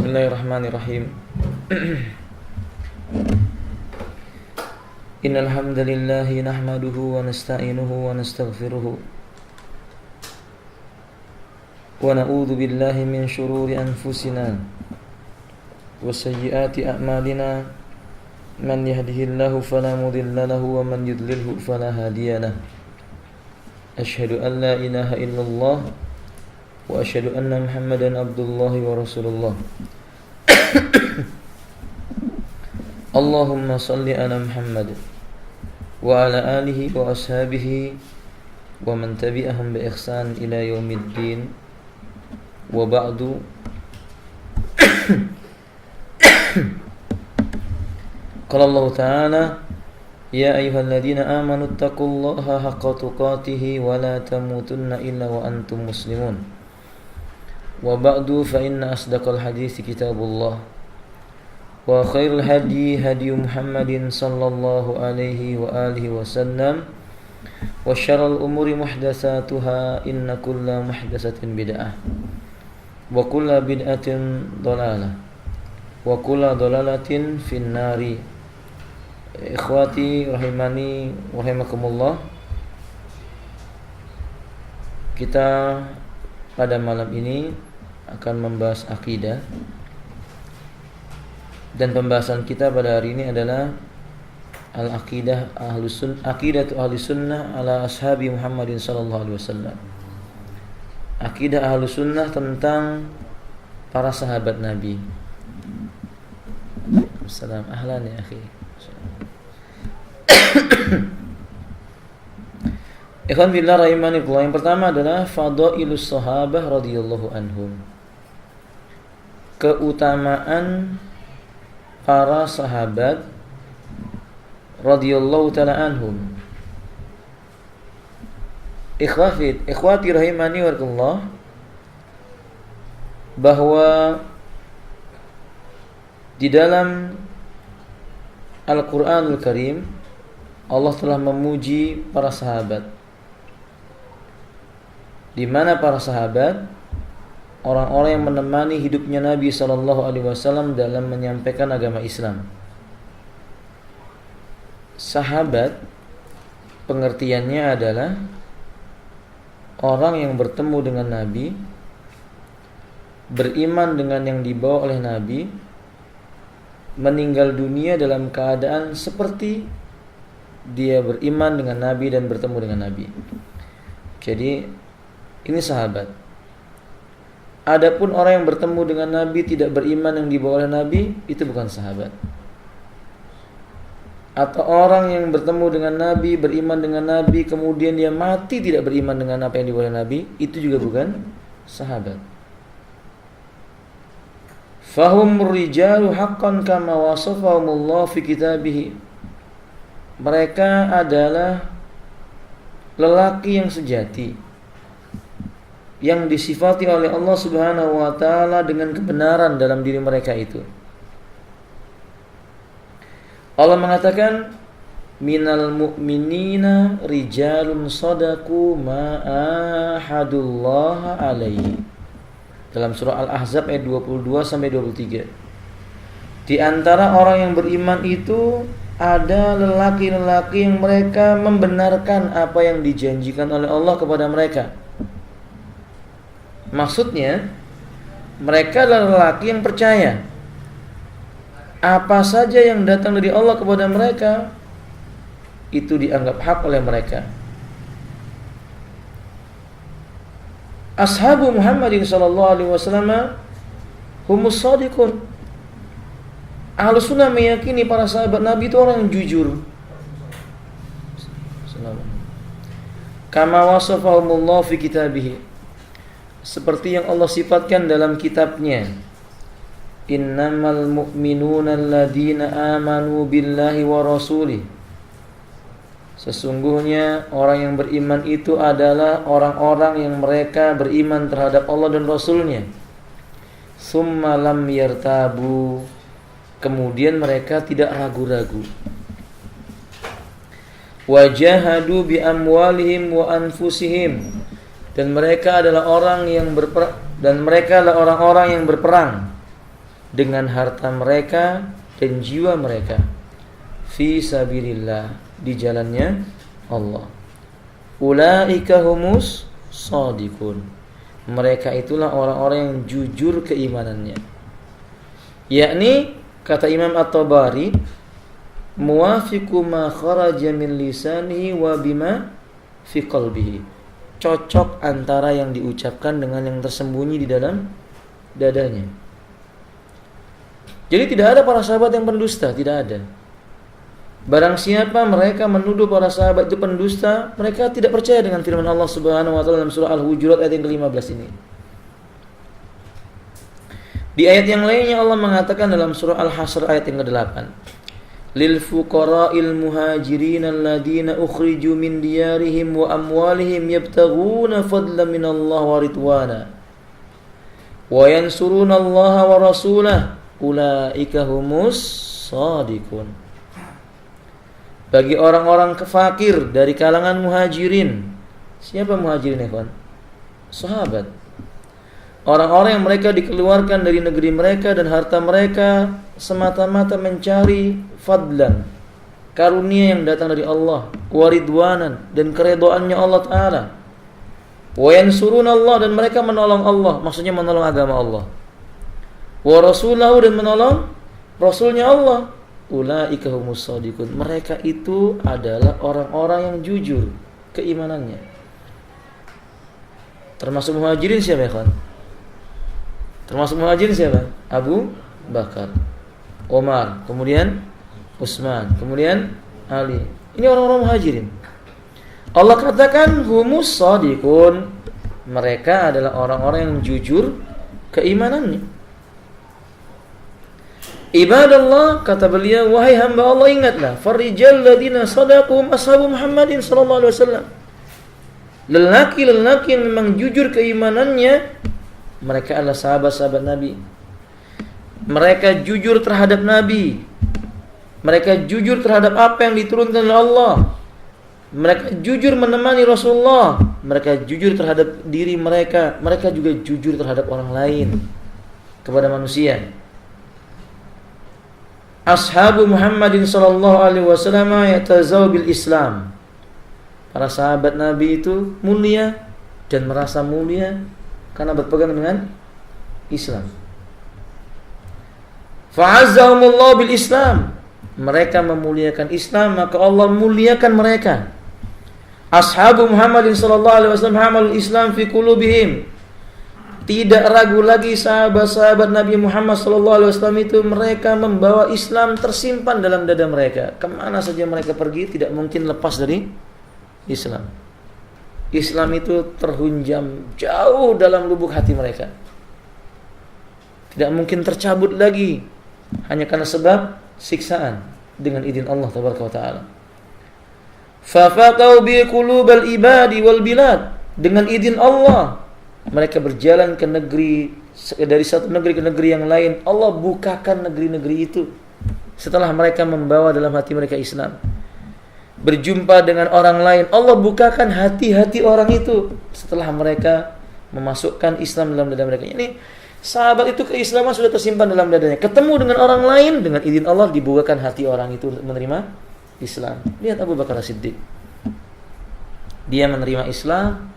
Bismillahirrahmanirrahim. Innal hamdalillahi nahmaduhu wa nasta'inuhu wa nastaghfiruhu wa na'udzu billahi min shururi anfusina wa sayyiati a'malina. Man yahdihillahu fala mudilla lahu wa man yudlilhu fala hadiya lahu. Asyhadu an la ilaha illallah wa asyhadu anna Muhammadan abdullahi wa rasulullah. Allahumma salli ala Muhammad wa ala alihi wa ashabihi wa man tabi'ahum bi ihsan ila yaumiddin. Wa ba'du. Qala Allah Ta'ala, ya ayyuhalladzina amanu taqullaha haqqa tuqatih wa la tamutunna illa wa antum muslimun. Wa ba'du, fa inna asdaqal hadithi kitabullah wa khairul hadi hadi Muhammadin sallallahu alaihi wa alihi wasallam wa syarrul umuri muhdatsatuha inna kulla muhdatsatin bid'ah wa kulla bid'atin dhalalah wa kulla dhalalatin finnari. Ikhwati rahimani wa rahimakumullah, kita pada malam ini akan membahas akidah, dan pembahasan kita pada hari ini adalah al-aqidah aqidatu ahlus sunnah ala ashabi Muhammadin sallallahu alaihi wasallam. Akidah ahlus sunnah tentang para sahabat Nabi. Assalamualaikum, ahlan ya akhi. Ikhwan fillah rahimanillah, yang pertama adalah fadailus sahabah radhiyallahu anhum. Keutamaan para sahabat radhiyallahu ta'ala anhum. Ikhwati rahimani warahmatullah, bahwa di dalam Al-Quranul Karim Allah telah memuji para sahabat, di mana para sahabat orang-orang yang menemani hidupnya Nabi SAW dalam menyampaikan agama Islam. Sahabat pengertiannya adalah orang yang bertemu dengan Nabi, beriman dengan yang dibawa oleh Nabi, meninggal dunia dalam keadaan seperti dia beriman dengan Nabi dan bertemu dengan Nabi. Jadi ini sahabat. Adapun orang yang bertemu dengan Nabi tidak beriman yang dibawa oleh Nabi, itu bukan sahabat. Atau orang yang bertemu dengan Nabi, beriman dengan Nabi, kemudian dia mati tidak beriman dengan apa yang dibawa oleh Nabi, itu juga bukan sahabat. Fahum rijalu haqqan kama wasafahumullah fi kitabih. Mereka adalah lelaki yang sejati, yang disifati oleh Allah Subhanahu wa ta'ala dengan kebenaran dalam diri mereka itu. Allah mengatakan, minal mu'minina rijalun sadaku ma'ahadullah alaihi, dalam surah Al-Ahzab ayat 22-23. Di antara orang yang beriman itu ada lelaki-lelaki yang mereka membenarkan apa yang dijanjikan oleh Allah kepada mereka. Maksudnya, mereka adalah lelaki yang percaya apa saja yang datang dari Allah kepada mereka itu dianggap hak oleh mereka. Ashabu Muhammadin sallallahu alaihi wasallam humus shadiqun. Ahlus sunnah meyakini para sahabat Nabi itu orang yang jujur. Kama wasafahumullah fi kitabih, seperti yang Allah sifatkan dalam kitabnya. Innamal mu'minuna alladzina amanu billahi wa rasulih. Sesungguhnya orang yang beriman itu adalah orang-orang yang mereka beriman terhadap Allah dan Rasulnya. Summa lam yartabu, kemudian mereka tidak ragu-ragu. Wajahadu bi amwalihim wa anfusihim, dan mereka adalah orang yang berperang dengan harta mereka dan jiwa mereka fi sabilillah, di jalannya Allah. Ulaika humus shadiqun, mereka itulah orang-orang yang jujur keimanannya. Yakni kata Imam At-Tabari, muwafiqu ma kharaja min lisanihi wa bima fi qalbihi, cocok antara yang diucapkan dengan yang tersembunyi di dalam dadanya. Jadi tidak ada para sahabat yang pendusta, tidak ada. Barang siapa mereka menuduh para sahabat itu pendusta, mereka tidak percaya dengan firman Allah Subhanahu wa taala dalam surah Al-Hujurat ayat yang ke-15 ini. Di ayat yang lainnya Allah mengatakan dalam surah Al-Hasr ayat yang ke-8, lil fuqara'il muhajirin alladziina ukhriju min diyarihim wa amwalihim yabtaghuna fadlan minallahi wa ridwana wa yansuruna Allaha wa rasulahu ulaika humus shadiqun. Bagi orang-orang fakir dari kalangan muhajirin. Siapa muhajirin, ya kawan? Sahabat. Orang-orang yang mereka dikeluarkan dari negeri mereka dan harta mereka semata-mata mencari fadlan, karunia yang datang dari Allah, waridwanan, dan keredoannya Allah Ta'ala. Wa yansuruna Allah, dan mereka menolong Allah, maksudnya menolong agama Allah. Wa rasulahu, dan menolong Rasulnya Allah. Ulaika humus shadiqun, mereka itu adalah orang-orang yang jujur keimanannya. Termasuk muhajirin siapa, ya kawan? Termasuk muhajirin siapa? Abu Bakar, Umar, kemudian Utsman, kemudian Ali. Ini orang-orang muhajirin. Allah katakan humus shadiqun, mereka adalah orang-orang yang jujur keimanannya. Ibadallah, kata beliau, wahai hamba Allah, ingatlah, farijal ladina sadaqum ashabu Muhammadin sallallahu alaihi wasallam. Lelaki-lelaki yang memang jujur keimanannya, mereka adalah sahabat-sahabat Nabi. Mereka jujur terhadap Nabi. Mereka jujur terhadap apa yang diturunkan oleh Allah. Mereka jujur menemani Rasulullah. Mereka jujur terhadap diri mereka. Mereka juga jujur terhadap orang lain, kepada manusia. Ashabu Muhammadin sallallahu alaihi wasallam yatazaw bil Islam. Para sahabat Nabi itu mulia dan merasa mulia karena berpegang dengan Islam. Fa'azzahumullah bil Islam. Mereka memuliakan Islam, maka Allah muliakan mereka. Ashabu Muhammadin sallallahu alaihi wasallam hamalul Islam fi qulubihim. Tidak ragu lagi sahabat-sahabat Nabi Muhammad SAW itu, mereka membawa Islam tersimpan dalam dada mereka. Kemana saja mereka pergi, tidak mungkin lepas dari Islam. Islam itu terhunjam jauh dalam lubuk hati mereka. Tidak mungkin tercabut lagi hanya karena sebab siksaan, dengan izin Allah Tabaraka wa Ta'ala. Fafatau bi qulubal ibadi wal bilad. Dengan izin Allah mereka berjalan ke negeri, dari satu negeri ke negeri yang lain. Allah bukakan negeri-negeri itu setelah mereka membawa dalam hati mereka Islam. Berjumpa dengan orang lain, Allah bukakan hati-hati orang itu setelah mereka memasukkan Islam dalam dada mereka. Ini sahabat itu keislaman sudah tersimpan dalam dadanya. Ketemu dengan orang lain, dengan izin Allah dibukakan hati orang itu untuk menerima Islam. Lihat Abu Bakar As-Siddiq. Dia menerima Islam,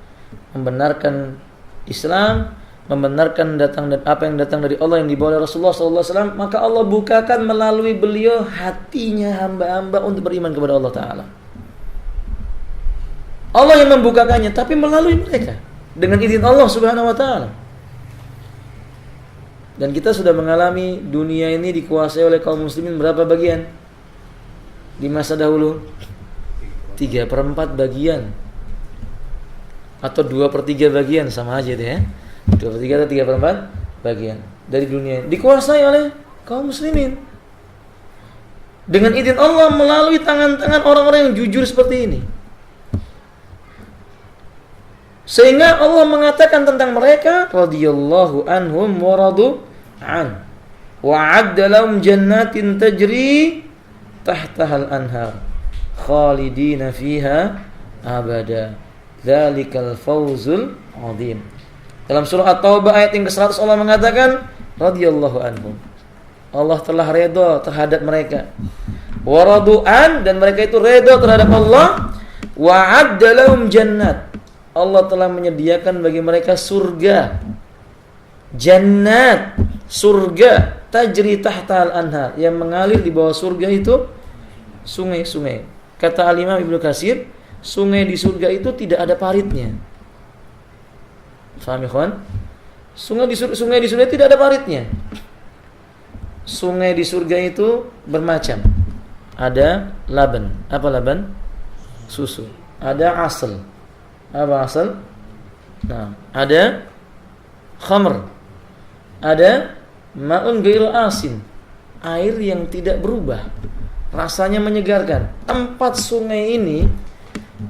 membenarkan Islam, membenarkan datang dan apa yang datang dari Allah yang dibawa oleh Rasulullah SAW, maka Allah bukakan melalui beliau hatinya hamba-hamba untuk beriman kepada Allah Ta'ala. Allah yang membukakannya, tapi melalui mereka dengan izin Allah Subhanahu Wa Ta'ala. Dan kita sudah mengalami dunia ini dikuasai oleh kaum muslimin berapa bagian? Di masa dahulu 3/4 bagian atau 2/3 bagian, sama aja deh ya. 2/3 atau 3/4 bagian dari dunia dikuasai oleh kaum muslimin dengan izin Allah melalui tangan-tangan orang-orang yang jujur seperti ini. Sehingga Allah mengatakan tentang mereka, radhiyallahu anhum wa radu an wa 'adda lahum jannatin tajri tahtahal anhar khalidina fiha abada. Dzalikal fawzul 'adzim. Dalam surah At-Taubah ayat yang ke-100 Allah mengatakan radhiyallahu anhum. Allah telah redha terhadap mereka. Wa radu'an, dan mereka itu redha terhadap Allah. Wa 'adda lahum jannat, Allah telah menyediakan bagi mereka surga. Jannat, surga, tajri tahtal anhar, yang mengalir di bawah surga itu sungai-sungai. Kata Al-Imam Ibnu Katsir, sungai di surga itu tidak ada paritnya. Faham ya, kawan? Sungai di surga tidak ada paritnya. Sungai di surga itu bermacam. Ada laban. Apa laban? Susu. Ada asal. Apa asal? Nah, ada khamr. Ada ma'un ghairu asin. Air yang tidak berubah. Rasanya menyegarkan. Empat sungai ini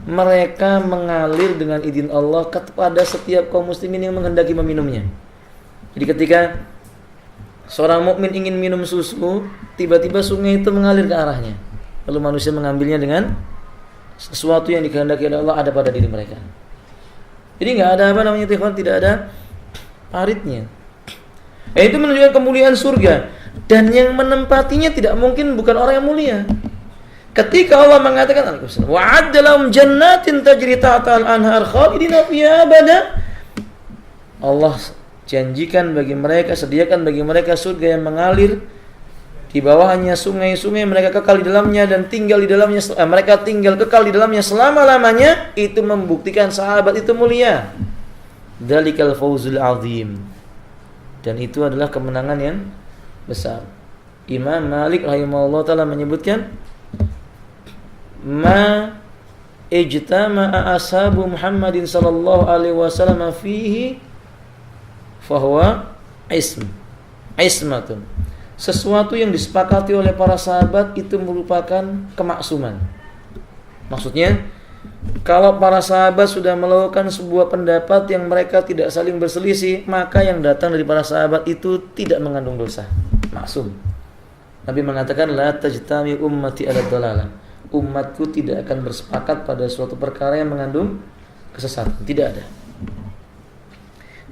mereka mengalir dengan izin Allah kepada setiap kaum muslimin yang menghendaki meminumnya. Jadi ketika seorang mukmin ingin minum susu, tiba-tiba sungai itu mengalir ke arahnya. Lalu manusia mengambilnya dengan sesuatu yang dikehendaki oleh Allah ada pada diri mereka. Jadi enggak ada tidak ada paritnya. Itu menunjukkan kemuliaan surga, dan yang menempatinya tidak mungkin bukan orang yang mulia. Ketika Allah mengatakan wa'adda lahum jannatin tajri tahtal anhar khalidina fiha abada, Allah janjikan bagi mereka, sediakan bagi mereka surga yang mengalir di bawahnya sungai-sungai, mereka kekal di dalamnya dan tinggal di dalamnya, mereka tinggal kekal di dalamnya selama-lamanya. Itu membuktikan sahabat itu mulia. Dzalikal fawzul azim, dan itu adalah kemenangan yang besar. Imam Malik rahimahullah taala menyebutkan, ma ijtama'a ashabu Muhammadin sallallahu alaihi wasallam fihi fahuwa ismatun. Sesuatu yang disepakati oleh para sahabat itu merupakan kemaksuman. Maksudnya, kalau para sahabat sudah melakukan sebuah pendapat yang mereka tidak saling berselisih, maka yang datang dari para sahabat itu tidak mengandung dosa, maksum. Nabi mengatakan, la tajtami ummati ala dhalalah, umatku tidak akan bersepakat pada suatu perkara yang mengandung kesesatan, tidak ada.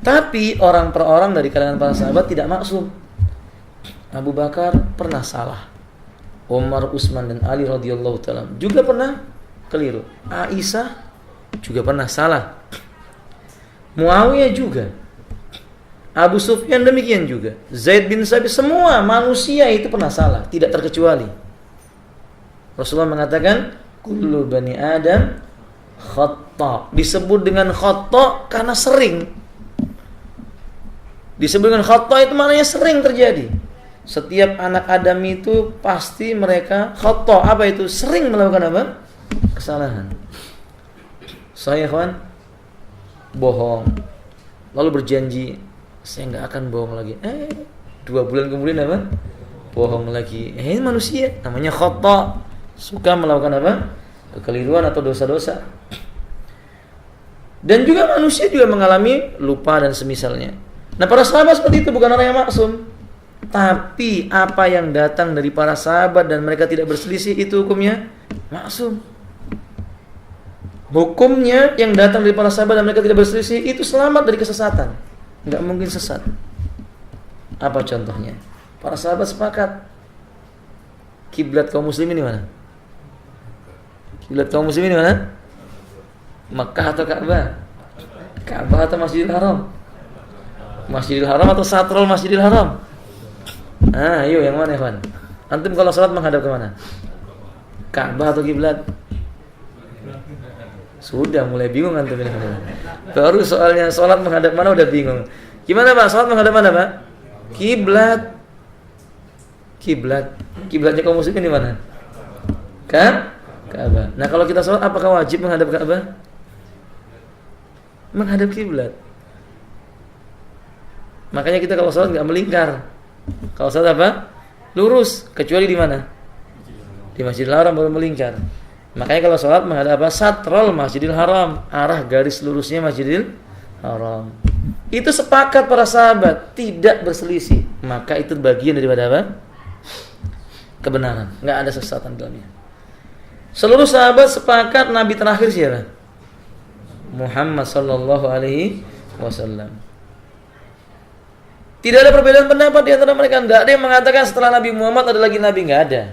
Tapi orang per orang dari kalangan para sahabat tidak maksum. Abu Bakar pernah salah, Umar, Utsman, dan Ali radhiyallahu ta'ala juga pernah keliru. Aisyah juga pernah salah. Muawiyah juga. Abu Sufyan demikian juga. Zaid bin Sabit, semua manusia itu pernah salah, tidak terkecuali. Rasulullah mengatakan, kullu bani Adam khata'. Disebut dengan khata' karena sering. Disebut dengan khata' itu maknanya sering terjadi. Setiap anak Adam itu pasti mereka khata'. Apa itu? Sering melakukan apa? Kesalahan. Saya kawan bohong, lalu berjanji saya nggak akan bohong lagi. 2 bulan kemudian apa? Bohong lagi. Ini manusia, namanya khata', suka melakukan apa? Kekeliruan atau dosa-dosa. Dan juga manusia juga mengalami lupa dan semisalnya. Nah, para sahabat seperti itu, bukan orang yang maksum. Tapi apa yang datang dari para sahabat dan mereka tidak berselisih, itu hukumnya maksum. Hukumnya yang datang dari para sahabat dan mereka tidak berselisih itu selamat dari kesesatan. Enggak mungkin sesat. Apa contohnya? Para sahabat sepakat kiblat kaum muslimin di mana? Kiblat kaum muslimin di mana? Makkah atau Ka'bah? Ka'bah atau Masjidil Haram? Masjidil Haram atau Satrul Masjidil Haram? Ayo yang mana, Ikhwan? Antum kalau salat menghadap ke mana? Ka'bah atau kiblat? Sudah mulai bingung antum ini. Baru soalnya salat menghadap mana udah bingung. Gimana, Pak? Salat menghadap mana, Pak? Kiblat. Kiblatnya kaum muslimin di mana? Ka'bah. Nah, kalau kita salat apakah wajib menghadap Ka'bah? Menghadap kiblat. Makanya kita kalau salat enggak melingkar. Kalau salat apa? Lurus, kecuali di mana? Di Masjidil Haram baru melingkar. Makanya kalau sholat menghadap apa? Satrul Masjidil Haram, arah garis lurusnya Masjidil Haram. Itu sepakat para sahabat, tidak berselisih. Maka itu bagian daripada apa? Kebenaran, enggak ada kesesatan dalamnya. Seluruh sahabat sepakat Nabi terakhir siapa? Muhammad sallallahu alaihi wasallam. Tidak ada perbedaan pendapat di antara mereka. Tidak ada yang mengatakan setelah Nabi Muhammad ada lagi Nabi, nggak ada.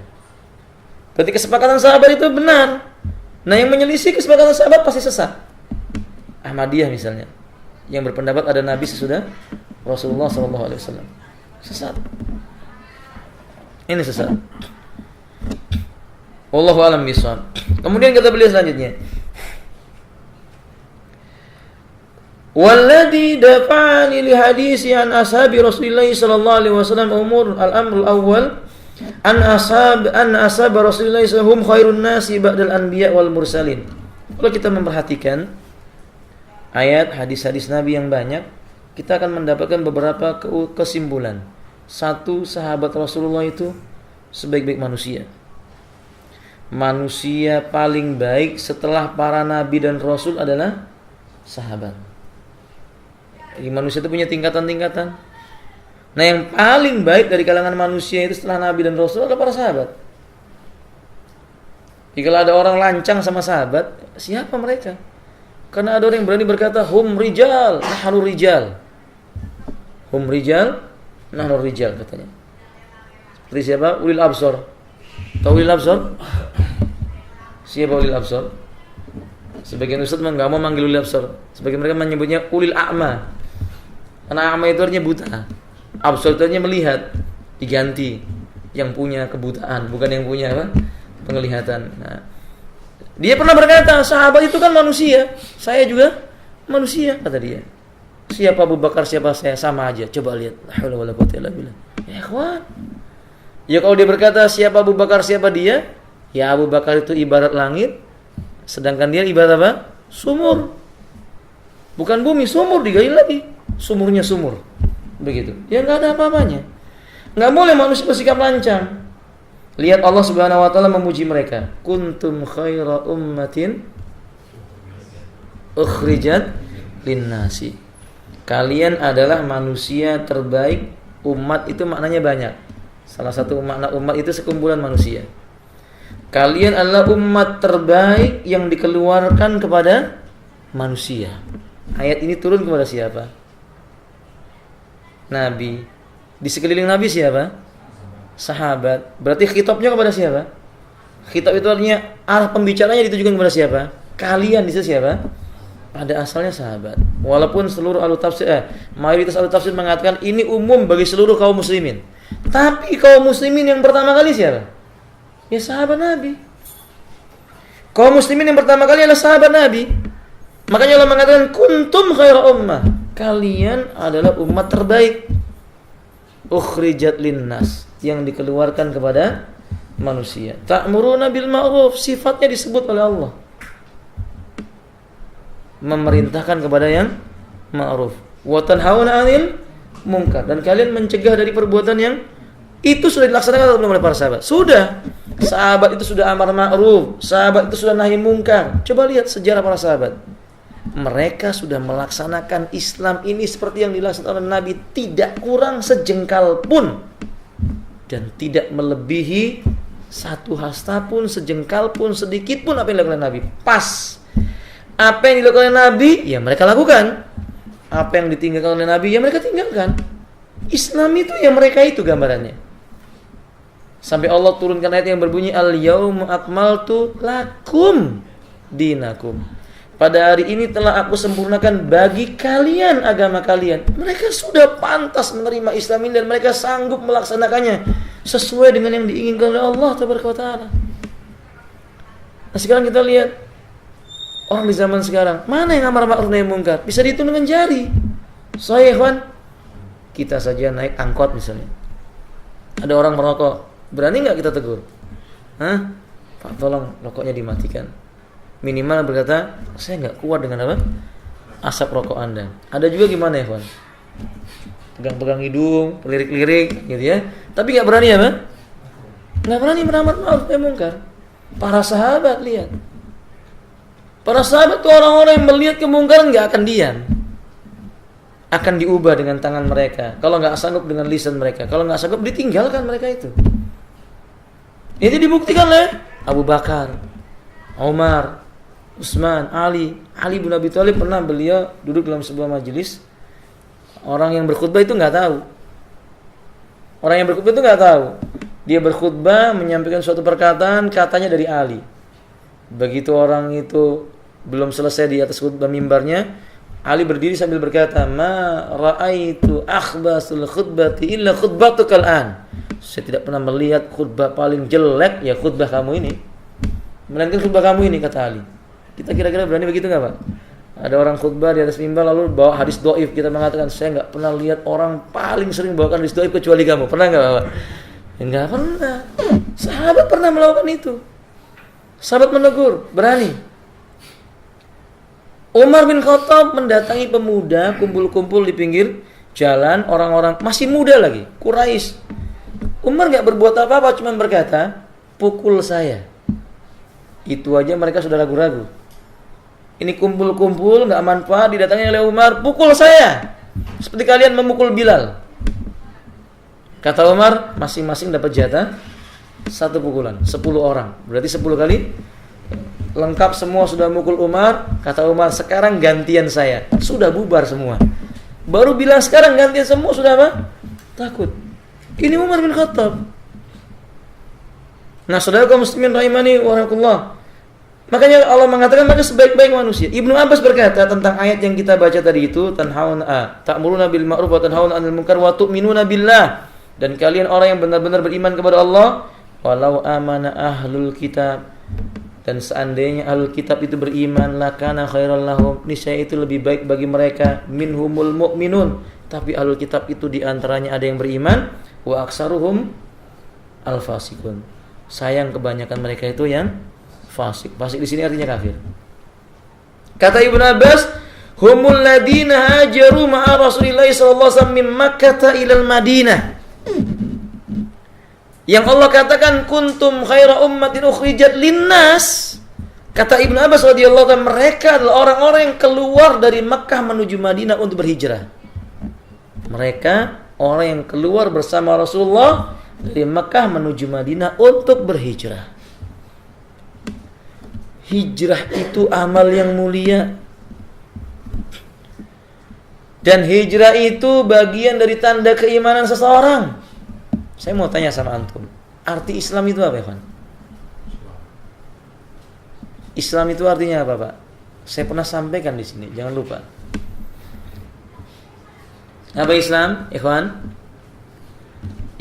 Berarti kesepakatan sahabat itu benar. Nah, yang menyelisih kesepakatan sahabat pasti sesat. Ahmadiyah misalnya, yang berpendapat ada Nabi sesudah Rasulullah SAW, sesat. Ini sesat. Wallahu a'lam bishawab. Kemudian kata beliau selanjutnya, walladhi dafa'ani li hadisi an ashabi Rasulillah sallallahu alaihi wasallam umur al-amr al-awwal an ashab Rasulillah hum khairun nasi ba'dal anbiya wal mursalin. Kalau kita memperhatikan ayat hadis-hadis Nabi yang banyak, kita akan mendapatkan beberapa kesimpulan. Satu, sahabat Rasulullah itu sebaik-baik manusia. Manusia paling baik setelah para nabi dan rasul adalah sahabat. Jadi manusia itu punya tingkatan-tingkatan. Nah, yang paling baik dari kalangan manusia itu setelah nabi dan rasul adalah para sahabat. Jika ada orang lancang sama sahabat, siapa mereka? Karena ada orang yang berani berkata, hum rijal, nahnu rijal. Hum rijal, nahnu rijal, katanya. Seperti siapa? Ulil absar. Tahu ulil absar? Siapa ulil absar? Sebagian ustaz enggak mau manggil ulil absar. Sebagian mereka menyebutnya ulil a'ma. Karena a'ma itu artinya buta. Absar itu artinya melihat. Diganti yang punya kebutaan, bukan yang punya apa? Penglihatan. Nah, dia pernah berkata, sahabat itu kan manusia. Saya juga manusia, kata dia. Siapa Abu Bakar, siapa saya, sama aja. Coba lihat. La haula wala quwwata illa billah. Ya ikhwan. Ya kalau dia berkata siapa Abu Bakar, siapa dia, ya Abu Bakar itu ibarat langit, sedangkan dia ibarat apa? Sumur. Bukan bumi, sumur digali lagi. Sumurnya sumur. Begitu. Ya enggak ada apa-apanya. Enggak boleh manusia bersikap lancang. Lihat Allah Subhanahu wa taala memuji mereka. Kuntum khaira ummatin ukhrijat linnasi. Kalian adalah manusia terbaik. Umat itu maknanya banyak. Salah satu makna umat itu sekumpulan manusia. Kalian adalah umat terbaik yang dikeluarkan kepada manusia. Ayat ini turun kepada siapa? Nabi. Di sekeliling Nabi siapa? Sahabat. Berarti khitabnya kepada siapa? Khitab itu artinya arah pembicaranya ditujukan kepada siapa? Kalian di situ siapa? Pada asalnya sahabat. Walaupun seluruh ahli tafsir mayoritas ahli tafsir mengatakan ini umum bagi seluruh kaum muslimin. Tapi kaum muslimin yang pertama kali siapa? Ya sahabat Nabi. Kaum muslimin yang pertama kali adalah sahabat Nabi. Makanya Allah mengatakan kuntum khaira ummah. Kalian adalah umat terbaik. Ukhrijat linnas, yang dikeluarkan kepada manusia. Ta'muruna bil ma'ruf, sifatnya disebut oleh Allah. Memerintahkan kepada yang ma'ruf. Wa tanhauna 'anil munkar, dan kalian mencegah dari perbuatan yang itu sudah dilaksanakan oleh para sahabat. Sudah. Sahabat itu sudah amar ma'ruf, sahabat itu sudah nahi munkar. Coba lihat sejarah para sahabat. Mereka sudah melaksanakan Islam ini seperti yang dilaksanakan oleh Nabi, tidak kurang sejengkal pun dan tidak melebihi satu hasta pun, sejengkal pun, sedikit pun apa yang dilakukan Nabi. Pas. Apa yang dilakukan oleh Nabi, ya mereka lakukan. Apa yang ditinggalkan oleh Nabi, ya mereka tinggalkan. Islam itu ya mereka itu gambarannya. Sampai Allah turunkan ayat yang berbunyi al-yauma akmaltu lakum dinakum. Pada hari ini telah aku sempurnakan bagi kalian agama kalian. Mereka sudah pantas menerima Islam ini dan mereka sanggup melaksanakannya sesuai dengan yang diinginkan oleh Allah Tabaraka wa Ta'ala. Nah, sekarang kita lihat orang di zaman sekarang, mana yang amar ma'ruf nahi munkar? Bisa dihitung dengan jari. Saya ikhwan, kita saja naik angkot misalnya, ada orang merokok, berani nggak kita tegur? Hah? Pak, tolong rokoknya dimatikan. Minimal berkata, saya nggak kuat dengan apa? Asap rokok Anda. Ada juga gimana ya, ikhwan? Pegang-pegang hidung, lirik-lirik, gitu ya. Tapi nggak berani apa? Nggak berani meramar ma'ruf nahi munkar. Para sahabat lihat. Para sahabat itu orang-orang yang melihat kemungkaran nggak akan diam. Akan diubah dengan tangan mereka. Kalau nggak sanggup dengan lisan mereka. Kalau nggak sanggup ditinggalkan mereka itu. Ini dibuktikan oleh Abu Bakar, Umar, Utsman, Ali bin Abi Thalib. Pernah beliau duduk dalam sebuah majelis. Orang yang berkhutbah itu nggak tahu. Orang yang berkhutbah itu nggak tahu. Dia berkhutbah menyampaikan suatu perkataan, katanya dari Ali. Begitu orang itu belum selesai di atas khutbah mimbarnya, Ali berdiri sambil berkata, "Ma ra'aitu akhbasul khutbati illa khutbatukal an." Saya tidak pernah melihat khutbah paling jelek ya khutbah kamu ini. Melainkan khutbah kamu ini, kata Ali. Kita kira-kira berani begitu nggak, Pak? Ada orang khutbah di atas mimbar lalu bawa hadis dhaif, kita mengatakan, "Saya nggak pernah lihat orang paling sering bawakan hadis dhaif kecuali kamu." Pernah nggak, Pak? Enggak pernah. Sahabat pernah melakukan itu. Sahabat menegur, berani. Umar bin Khattab mendatangi pemuda kumpul-kumpul di pinggir jalan, orang-orang masih muda lagi, Quraisy. Umar enggak berbuat apa-apa, cuma berkata, "Pukul saya." Itu aja mereka sudah ragu-ragu. Ini kumpul-kumpul enggak manfaat, didatangi oleh Umar, "Pukul saya." Seperti kalian memukul Bilal. Kata Umar, masing-masing dapat jatah 1 pukulan, 10 orang. Berarti 10 kali. Lengkap semua sudah mukul Umar. Kata Umar, "Sekarang gantian saya." Sudah bubar semua. Baru bilang sekarang gantian semua, sudah apa? Takut. Ini Umar bin Khattab. Nah, saudara kaum muslimin rahimani wa rahimakumullah. Makanya Allah mengatakan mereka sebaik-baik manusia. Ibnu Abbas berkata tentang ayat yang kita baca tadi itu, ta'muruna bil ma'ruf wa tanhauna 'anil munkar wa tu'minuna billah. Dan kalian orang yang benar-benar beriman kepada Allah, walau amana ahlul kitab. Dan seandainya ahlul kitab itu beriman, lakana khairal lahum, niscaya itu lebih baik bagi mereka, minhumul mu'minun. Tapi ahlul kitab itu diantaranya ada yang beriman, wa aksaruhum al-fasikun. Sayang kebanyakan mereka itu yang fasik. Fasik di sini artinya kafir. Kata Ibnu Abbas, humul ladina hajaru ma'a Rasulillah sallallahu alaihi wasallam min Makkah ila al-Madinah. Yang Allah katakan kuntum khaira ummatin ukhrijat linnas. Kata Ibnu Abbas radhiyallahu anhu, mereka adalah orang-orang yang keluar dari Makkah menuju Madinah untuk berhijrah. Mereka orang yang keluar bersama Rasulullah dari Makkah menuju Madinah untuk berhijrah. Hijrah itu amal yang mulia. Dan hijrah itu bagian dari tanda keimanan seseorang. Saya mau tanya sama antum, arti Islam itu apa, Pak? Islam itu artinya apa, Pak? Saya pernah sampaikan di sini, jangan lupa. Apa Islam, ikhwan?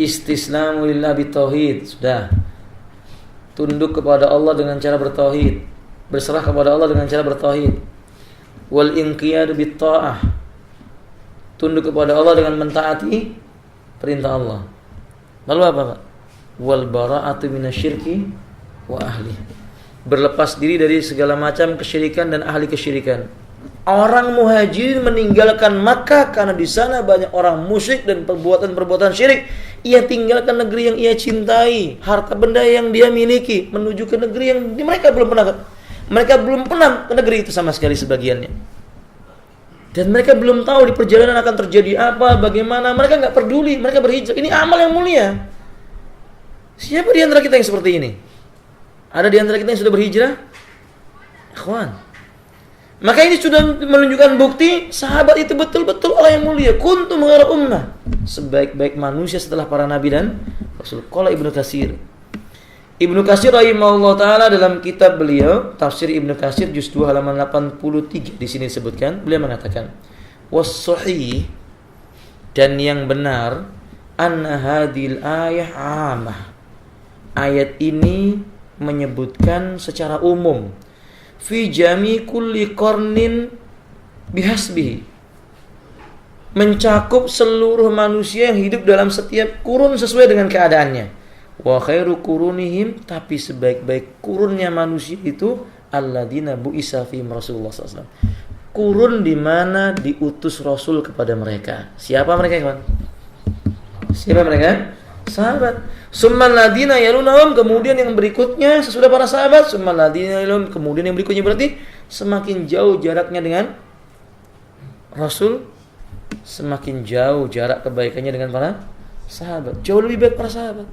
Istislamu lillah bitauhid, sudah. Tunduk kepada Allah dengan cara bertauhid, berserah kepada Allah dengan cara bertauhid. Wal inqiyadu bitta'ah, tunduk kepada Allah dengan mentaati perintah Allah. Lalu apa, Pak? Wal bara'atu minasyirki wa ahli, berlepas diri dari segala macam kesyirikan dan ahli kesyirikan. Orang muhajirin meninggalkan Makkah karena di sana banyak orang musyrik dan perbuatan-perbuatan syirik. Ia tinggalkan negeri yang ia cintai, harta benda yang dia miliki, menuju ke negeri yang mereka belum pernah ke negeri itu sama sekali sebagiannya. Dan mereka belum tahu di perjalanan akan terjadi apa, bagaimana. Mereka nggak peduli, mereka berhijrah. Ini amal yang mulia. Siapa di antara kita yang seperti ini? Ada di antara kita yang sudah berhijrah? Ikhwan. Maka ini sudah menunjukkan bukti sahabat itu betul-betul orang yang mulia. Kuntum khaira ummah, sebaik-baik manusia setelah para nabi dan rasul. Qala Ibnu Katsir. Ibnu Katsir rahimahullah taala dalam kitab beliau Tafsir Ibnu Katsir juz 2 halaman 83 di sini disebutkan, beliau mengatakan was-sahih, dan yang benar, anna hadhil ayah amah, ayat ini menyebutkan secara umum fi jami kulli qarnin bihasbihi, mencakup seluruh manusia yang hidup dalam setiap kurun sesuai dengan keadaannya. Wa khairu qurunihim, tapi sebaik-baik kurunnya manusia itu alladzina bu'isa fihim Rasulullah sallallahu alaihi wasallam, kurun di mana diutus Rasul kepada mereka. Siapa mereka, kawan? Siapa mereka? Sahabat. Summal ladina yalunahum, kemudian yang berikutnya sesudah para sahabat. Summal ladina yalunahum, kemudian yang berikutnya, berarti semakin jauh jaraknya dengan Rasul, semakin jauh jarak kebaikannya dengan para sahabat. Jauh lebih baik para sahabat.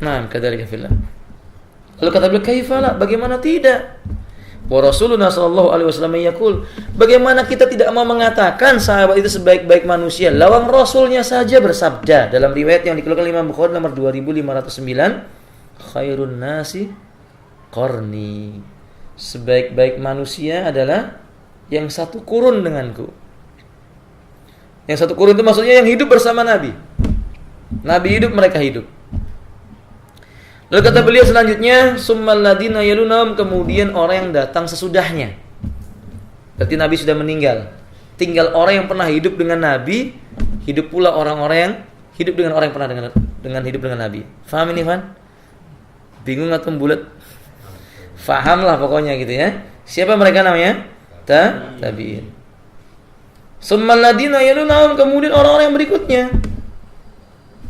Nah, kadzalika fillah. Lalu kata beliau, kaifala, bagaimana tidak? Wa Rasulullah sallallahu alaihi wasallam yaqul, bagaimana kita tidak mau mengatakan sahabat itu sebaik-baik manusia? Lawang Rasulnya saja bersabda dalam riwayat yang dikeluarkan Imam Bukhari nomor 2509, khairun nasi qarni. Sebaik-baik manusia adalah yang satu kurun denganku. Yang satu kurun itu maksudnya yang hidup bersama Nabi. Nabi hidup, mereka hidup. Lalu kata beliau selanjutnya, summal ladina yalunahum, kemudian orang yang datang sesudahnya. Berarti Nabi sudah meninggal. Tinggal orang yang pernah hidup dengan Nabi, hidup pula orang-orang yang hidup dengan orang yang pernah dengan hidup dengan Nabi. Faham ini, Van? Bingung atau bulat? Faham lah pokoknya gitu ya. Siapa mereka namanya? Tabi'in. Summal ladina yalunahum, kemudian orang-orang yang berikutnya.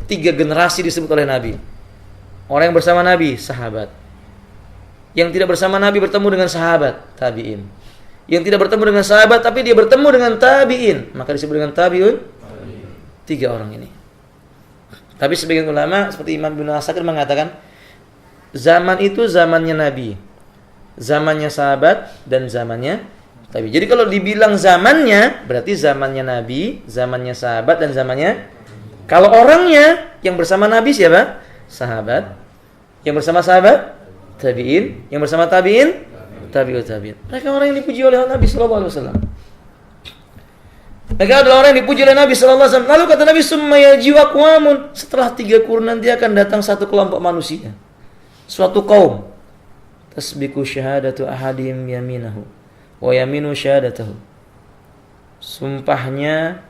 3 generasi disebut oleh Nabi. Orang yang bersama Nabi, sahabat. Yang tidak bersama Nabi bertemu dengan sahabat, tabi'in. Yang tidak bertemu dengan sahabat tapi dia bertemu dengan tabi'in, maka disebut dengan tabi'un. 3 orang ini. Tapi sebagian ulama seperti Imam Ibnu Asakir mengatakan, zaman itu zamannya Nabi, zamannya sahabat, dan zamannya tabi'in. Jadi kalau dibilang zamannya, berarti zamannya Nabi, zamannya sahabat, dan zamannya. Kalau orangnya yang bersama Nabi siapa? Sahabat. Yang bersama sahabat, tabi'in. Yang bersama tabi'in, tabi'ut tabi'in. Mereka orang yang dipuji oleh Nabi sallallahu alaihi wasallam. Mereka adalah orang yang dipuji oleh Nabi sallallahu alaihi wasallam. Lalu kata Nabi, summa yaji'u aqwamun, setelah 3 kurun nanti akan datang satu kelompok manusia, suatu kaum. Tasbiqu syahadatu ahadihim yaminahu wa yaminu syahadatahu. Sumpahnya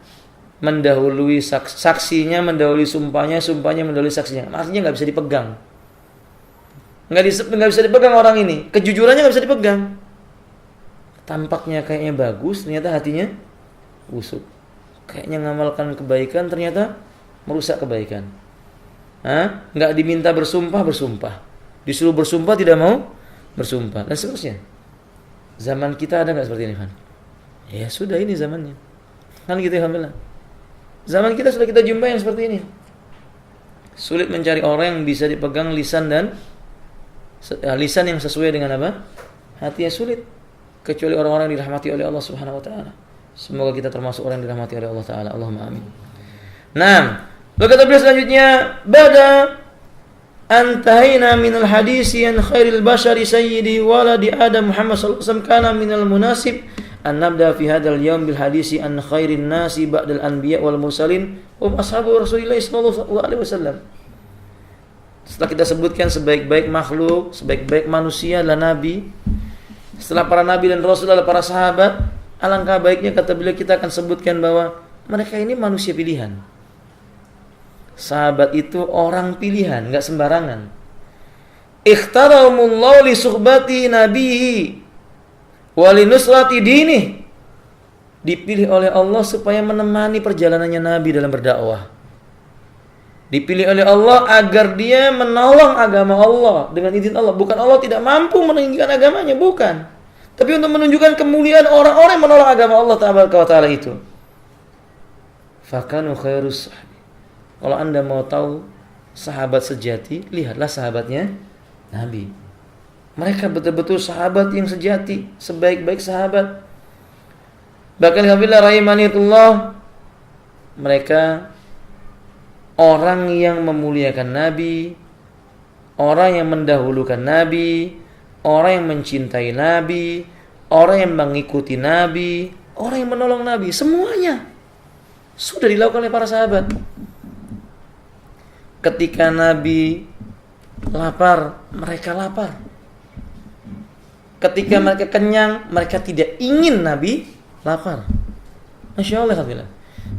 mendahului saksinya, mendahului sumpahnya, sumpahnya mendahului saksinya. Artinya nggak bisa dipegang. Nggak bisa dipegang orang ini. Kejujurannya nggak bisa dipegang. Tampaknya kayaknya bagus, ternyata hatinya busuk. Kayaknya ngamalkan kebaikan, ternyata merusak kebaikan. Nggak diminta bersumpah. Disuruh bersumpah tidak mau bersumpah, dan seterusnya. Zaman kita ada nggak seperti ini, Van? Ya sudah, ini zamannya. Kan gitu ya, alhamdulillah. Zaman kita sudah kita jumpai yang seperti ini. Sulit mencari orang yang bisa dipegang lisan dan lisan yang sesuai dengan apa? Hati, yang sulit. Kecuali orang-orang yang dirahmati oleh Allah Subhanahu wa taala. Semoga kita termasuk orang yang dirahmati oleh Allah taala. Allahumma amin. Nah, lalu kata beliau selanjutnya, bada antahina minal hadisi an khairil bashari sayyidi waladi Adam Muhammad sallallahu alaihi wasallam, kana minal munasib an nabda fi hadzal yaum bil hadisi an khairin nasi ba'dal anbiya wal mursalin wa ashabu Rasulillah sallallahu alaihi wasallam. Setelah kita sebutkan sebaik-baik makhluk, sebaik-baik manusia adalah Nabi, setelah para Nabi dan Rasul adalah para sahabat, alangkah baiknya kata beliau kita akan sebutkan bahwa mereka ini manusia pilihan. Sahabat itu orang pilihan, enggak sembarangan. Ikhtaramullahu li suhbati nabihi wa li nusrati dini. Dipilih oleh Allah supaya menemani perjalanannya Nabi dalam berdakwah. Dipilih oleh Allah agar dia menolong agama Allah dengan izin Allah. Bukan Allah tidak mampu meninggikan agamanya, bukan. Tapi untuk menunjukkan kemuliaan orang-orang yang menolong agama Allah Ta'ala itu. Fakanu khairus sahbi. Kalau Anda mau tahu sahabat sejati, lihatlah sahabatnya Nabi. Mereka betul-betul sahabat yang sejati, sebaik-baik sahabat. Bahkan alhamdulillah rahimanillah, mereka orang yang memuliakan Nabi, orang yang mendahulukan Nabi, orang yang mencintai Nabi, orang yang mengikuti Nabi, orang yang menolong Nabi, semuanya sudah dilakukan oleh para sahabat. Ketika Nabi lapar, mereka lapar. Ketika mereka kenyang, mereka tidak ingin Nabi lapar. Masya Allah, alhamdulillah.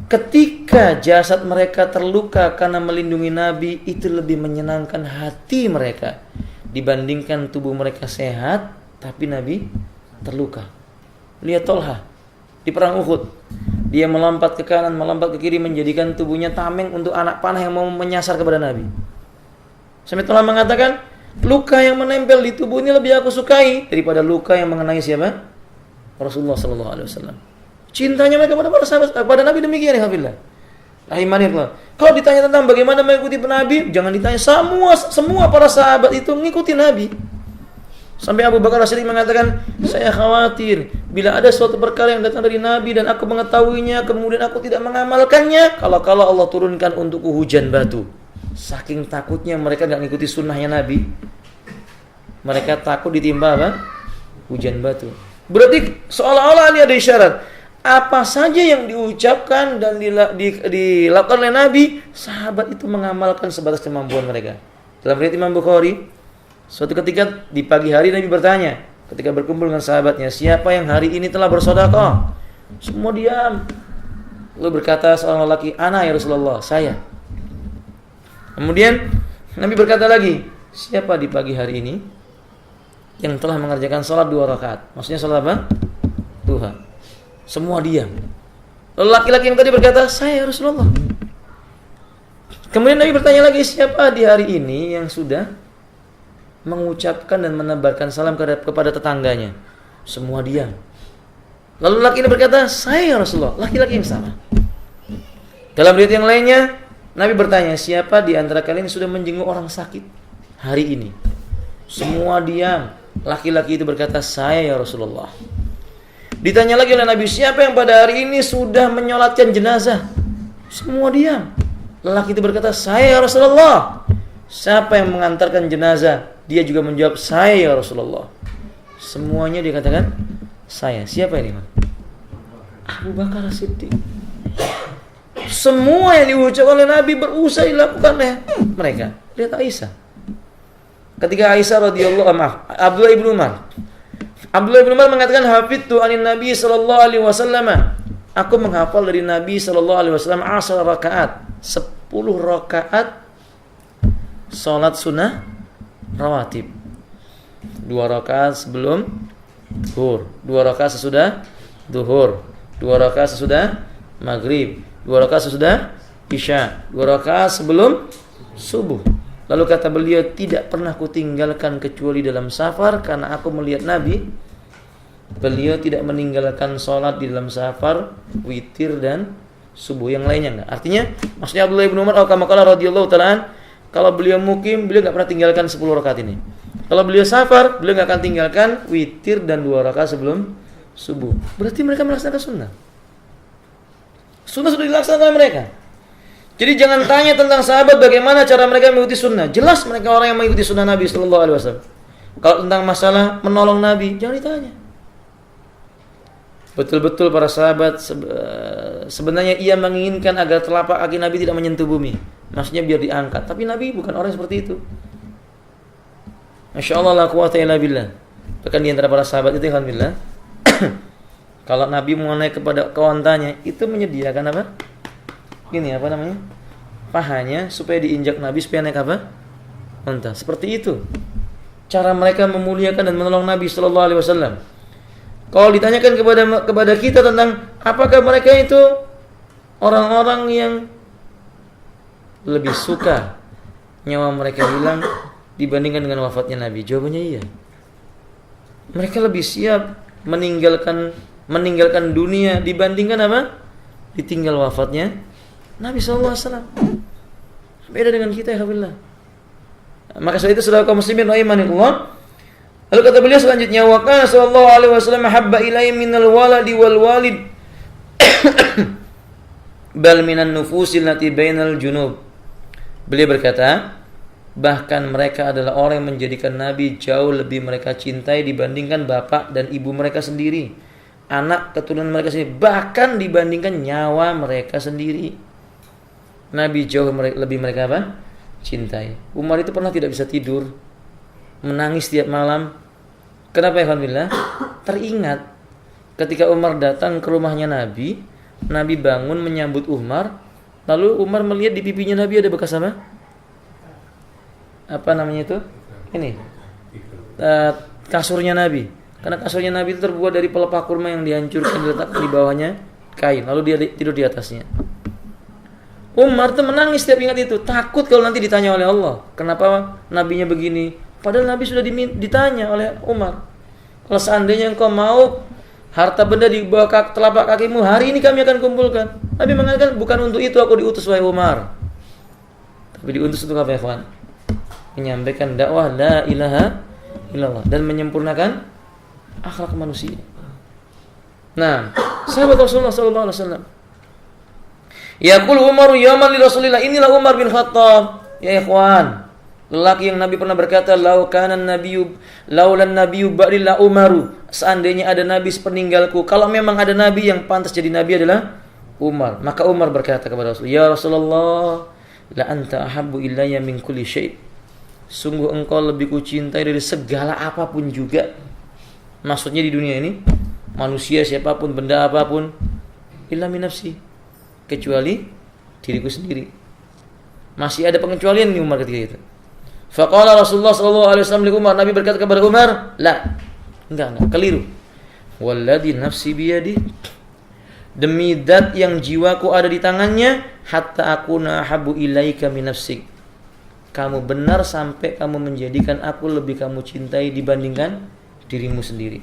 Ketika jasad mereka terluka karena melindungi Nabi, itu lebih menyenangkan hati mereka dibandingkan tubuh mereka sehat tapi Nabi terluka. Lihat Tolha di perang Uhud, dia melompat ke kanan, melompat ke kiri, menjadikan tubuhnya tameng untuk anak panah yang mau menyasar kepada Nabi. Sampai Tolha mengatakan, luka yang menempel di tubuh ini lebih aku sukai daripada luka yang mengenai siapa? Rasulullah sallallahu alaihi wasallam. Cintanya mereka pada para sahabat, pada Nabi demikian, alhamdulillah. Rahimanillah. Kalau ditanya tentang bagaimana mengikuti Nabi, jangan ditanya, semua para sahabat itu mengikuti Nabi. Sampai Abu Bakar As-Siddiq mengatakan, saya khawatir bila ada suatu perkara yang datang dari Nabi dan aku mengetahuinya, kemudian aku tidak mengamalkannya, kalau Allah turunkan untukku hujan batu. Saking takutnya mereka tidak mengikuti sunnahnya Nabi, mereka takut ditimpa apa? Hujan batu. Berarti seolah-olah ini ada isyarat, apa saja yang diucapkan dan dilakukan oleh Nabi, sahabat itu mengamalkan sebatas kemampuan mereka. Dalam riwayat Imam Bukhari, suatu ketika di pagi hari Nabi bertanya ketika berkumpul dengan sahabatnya, siapa yang hari ini telah bersedekah? Semua diam. Lalu berkata seorang lelaki, ana ya Rasulullah, saya. Kemudian Nabi berkata lagi, siapa di pagi hari ini yang telah mengerjakan salat 2 rakaat? Maksudnya salat apa? Duha. Semua diam. Lalu laki-laki yang tadi berkata, saya ya Rasulullah. Kemudian Nabi bertanya lagi, siapa di hari ini yang sudah mengucapkan dan menebarkan salam kepada tetangganya? Semua diam. Lalu laki ini berkata, saya ya Rasulullah. Laki-laki yang sama. Dalam riwayat yang lainnya, Nabi bertanya, siapa di antara kalian yang sudah menjenguk orang sakit hari ini? Semua diam. Laki-laki itu berkata, saya ya Rasulullah. Ditanya lagi oleh Nabi, siapa yang pada hari ini sudah menyolatkan jenazah? Semua diam. Lelaki itu berkata, saya ya Rasulullah. Siapa yang mengantarkan jenazah? Dia juga menjawab, saya ya Rasulullah. Semuanya dikatakan saya. Siapa ini? Abu Bakar As-Siddiq. Semua yang diucapkan oleh Nabi berusaha dilakukan oleh mereka. Lihat Aisyah. Ketika Aisyah radhiyallahu anha, Abdullah ibnu Umar mengatakan, hafidtu anin Nabi sallallahu alaihi wasallam. Aku menghafal dari Nabi sallallahu alaihi wasallam 10 rakaat, 10 rakaat salat sunnah rawatib. 2 rakaat sebelum zuhur, 2 rakaat sesudah zuhur, 2 rakaat sesudah maghrib, 2 rakaat sesudah isya, 2 rakaat sebelum subuh. Lalu kata beliau, tidak pernah kutinggalkan kecuali dalam safar, karena aku melihat Nabi, beliau tidak meninggalkan sholat di dalam safar, witir dan subuh. Yang lainnya enggak. Artinya, maksudnya Abdullah bin Umar al-Kamakala radhiyallahu ta'ala, kalau beliau mukim, beliau enggak pernah tinggalkan 10 rakaat ini. Kalau beliau safar, beliau enggak akan tinggalkan witir dan 2 rakaat sebelum subuh. Berarti mereka melaksanakan sunnah. Sunnah sudah dilaksanakan oleh mereka. Jadi jangan tanya tentang sahabat bagaimana cara mereka mengikuti sunnah. Jelas mereka orang yang mengikuti sunnah Nabi sallallahu alaihi wasallam. Kalau tentang masalah menolong Nabi, jangan ditanya. Betul-betul para sahabat sebenarnya ia menginginkan agar telapak kaki Nabi tidak menyentuh bumi. Maksudnya biar diangkat. Tapi Nabi bukan orang seperti itu. Masya Allah, la quwwata illa billah. Bahkan di antara para sahabat itu, alhamdulillah, kalau Nabi mengenai kepada kawantanya, itu menyediakan apa? Ini apa namanya? Pahanya supaya diinjak Nabi supaya naik apa? Unta. Seperti itu cara mereka memuliakan dan menolong Nabi sallallahu alaihi wasallam. Kalau ditanyakan kepada kita tentang apakah mereka itu orang-orang yang lebih suka nyawa mereka hilang dibandingkan dengan wafatnya Nabi, jawabannya iya. Mereka lebih siap meninggalkan dunia dibandingkan apa? Ditinggal wafatnya Nabi SAW. Beda dengan kita, alhamdulillah. Maka soal itu saudara kaum muslimin rahimanillah. Lalu kata beliau selanjutnya, wa kana sallallahu alaihi wasallam habba ilaihi minal waladi wal walid bal minan nufusil lati bainal junub. Beliau berkata, bahkan mereka adalah orang yang menjadikan Nabi jauh lebih mereka cintai dibandingkan bapak dan ibu mereka sendiri, anak keturunan mereka sendiri, bahkan dibandingkan nyawa mereka sendiri. Nabi jauh lebih mereka apa? Cintai. Umar itu pernah tidak bisa tidur, menangis tiap malam. Kenapa ya? Alhamdulillah, teringat ketika Umar datang ke rumahnya Nabi, Nabi bangun menyambut Umar, lalu Umar melihat di pipinya Nabi ada bekas apa? Apa namanya itu? Ini kasurnya Nabi. Karena kasurnya Nabi itu terbuat dari pelepah kurma yang dihancurkan, diletakkan di bawahnya kain, lalu dia tidur di atasnya. Umar tuh menangis setiap ingat itu, takut kalau nanti ditanya oleh Allah, kenapa nabinya begini? Padahal Nabi sudah ditanya oleh Umar, kalau seandainya engkau mau harta benda di bawah telapak kakimu, hari ini kami akan kumpulkan. Nabi mengatakan, bukan untuk itu aku diutus wahai Umar. Tapi diutus untuk apa ya, kawan? Menyampaikan dakwah la ilaha illallah dan menyempurnakan akhlak manusia. Nah, sahabat Rasulullah sallallahu alaihi wasallam. Yaqul Umar yaman li Rasulillah, inilah Umar bin Khattab. Ya ikhwan, lelaki yang Nabi pernah berkata, laulan nabiyyu ba'di la Umaru. Seandainya ada nabi sepeninggalku, kalau memang ada nabi yang pantas jadi nabi adalah Umar. Maka Umar berkata kepada Rasul, ya Rasulullah, la anta ahabbu ilayya min kulli syai'. Sungguh engkau lebih kucintai dari segala apapun juga. Maksudnya di dunia ini, manusia siapapun, benda apapun, illa min nafsi, kecuali diriku sendiri. Masih ada pengecualian nih Umar ketika itu. Faqala Rasulullah sallallahu alaihi wasallam li Umar, Nabi berkata kepada Umar, la, enggak, keliru. Walladzi nafsi biyadi, demi zat yang jiwaku ada di tangannya, hatta akuna habbu ilaika min nafsik. Kamu benar sampai kamu menjadikan aku lebih kamu cintai dibandingkan dirimu sendiri.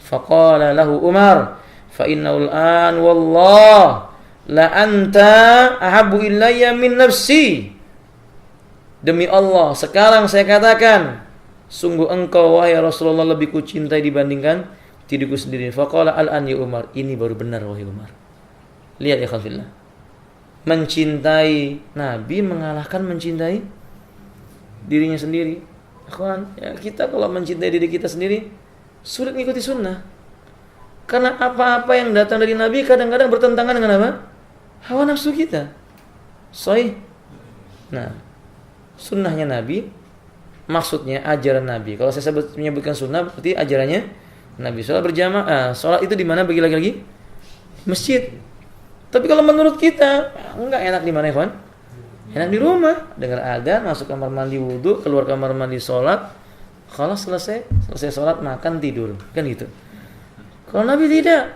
Faqala lahu Umar, fa innahu al-an wallah la anta ahabbu ilayya min nafsi. Demi Allah, sekarang saya katakan, sungguh engkau wahai Rasulullah lebih ku cintai dibandingkan diriku sendiri. Faqala al-an ya Umar, ini baru benar wahai Umar. Lihat ya khafillah, mencintai Nabi mengalahkan mencintai dirinya sendiri. Akhwan, ya kita kalau mencintai diri kita sendiri sulit mengikuti sunnah. Karena apa-apa yang datang dari Nabi kadang-kadang bertentangan dengan apa? Hawa nafsu kita. Sahih. Nah, sunnahnya Nabi, maksudnya ajaran Nabi. Kalau saya menyebutkan sunnah berarti ajarannya Nabi. Sholat berjamaah, sholat itu di mana bagi laki-laki? Masjid. Tapi kalau menurut kita, enggak enak di mana, kawan? Enak di rumah, dengar adzan, masuk kamar mandi wudu, keluar kamar mandi sholat, kalau selesai sholat makan tidur, kan gitu. Kalau Nabi tidak,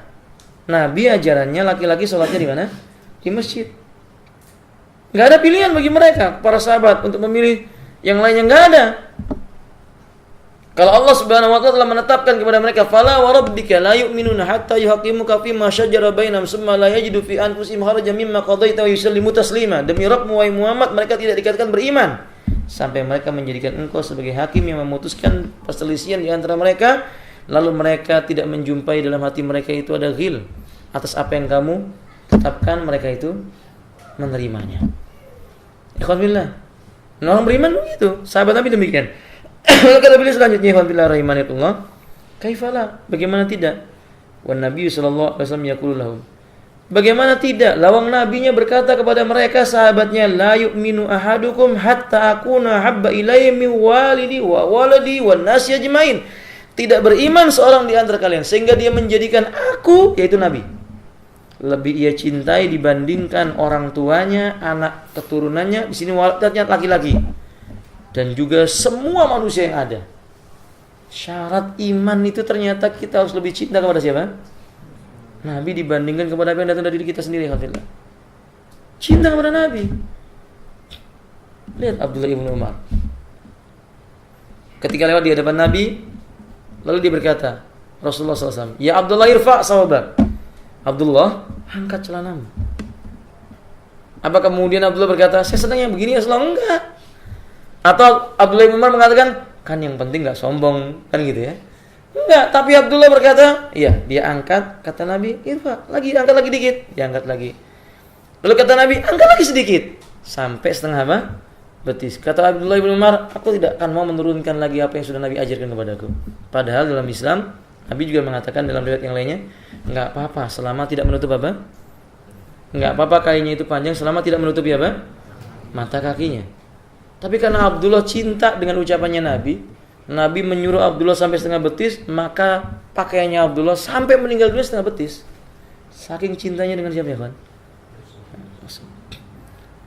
Nabi ajarannya laki-laki sholatnya di mana? Di masjid. Nggak ada pilihan bagi mereka, para sahabat, untuk memilih yang lainnya, nggak ada. Kalau Allah Subhanahu wa taala telah menetapkan kepada mereka, fala wa rabbika la yu'minuna hatta yuhaqqimuka fi ma shajara bainahum tsumma la yajidu fi anfusihim harajan mimma qadaita wa yusallimu taslima. Demi Rabbmu wahai Muhammad, mereka tidak dikatakan beriman sampai mereka menjadikan engkau sebagai hakim yang memutuskan perselisihan di antara mereka, lalu mereka tidak menjumpai dalam hati mereka itu ada ghil atas apa yang kamu tetapkan, mereka itu menerimanya. Ikhwan billah. Orang beriman begitu, sahabat Nabi demikian. Lalu kata beliau selanjutnya, ikhwan billah rahimanillah, kaifala, bagaimana tidak? Wan Nabi sallallahu alaihi wasallam yaqulu lahum, bagaimana tidak? Lawang nabinya berkata kepada mereka sahabatnya, la yu'minu ahadukum hatta akuna habba ilayya min walidi wa waladi wan nasi ajmain. Tidak beriman seorang di antara kalian sehingga dia menjadikan aku, yaitu Nabi, lebih ia cintai dibandingkan orang tuanya, anak keturunannya, di sini waladnya laki-laki, dan juga semua manusia yang ada. Syarat iman itu ternyata kita harus lebih cinta kepada siapa? Nabi dibandingkan kepada apa yang datang dari diri kita sendiri. Alhamdulillah. Cinta kepada Nabi. Lihat Abdullah ibn Umar. Ketika lewat di hadapan Nabi, lalu dia berkata, Rasulullah SAW, ya Abdullah irfa' sawabak. Abdullah, angkat celanamu. Apa kemudian Abdullah berkata, saya senang yang begini ya Rasulullah? Enggak. Atau Abdullah bin Umar mengatakan, kan yang penting gak sombong, kan gitu ya. Enggak, tapi Abdullah berkata, iya, dia angkat, kata Nabi, irfa, lagi, angkat lagi dikit, diangkat lagi. Lalu kata Nabi, angkat lagi sedikit, sampai setengah apa? Betis. Kata Abdullah bin Umar, aku tidak akan mau menurunkan lagi apa yang sudah Nabi ajarkan kepadaku. Padahal dalam Islam, Nabi juga mengatakan dalam riwayat yang lainnya, enggak apa-apa selama tidak menutup apa? Enggak apa-apa kainnya itu panjang selama tidak menutupi apa? Mata kakinya. Tapi karena Abdullah cinta dengan ucapannya Nabi, Nabi menyuruh Abdullah sampai setengah betis, maka pakaiannya Abdullah sampai meninggal dunia setengah betis. Saking cintanya dengan siapa ya, kan?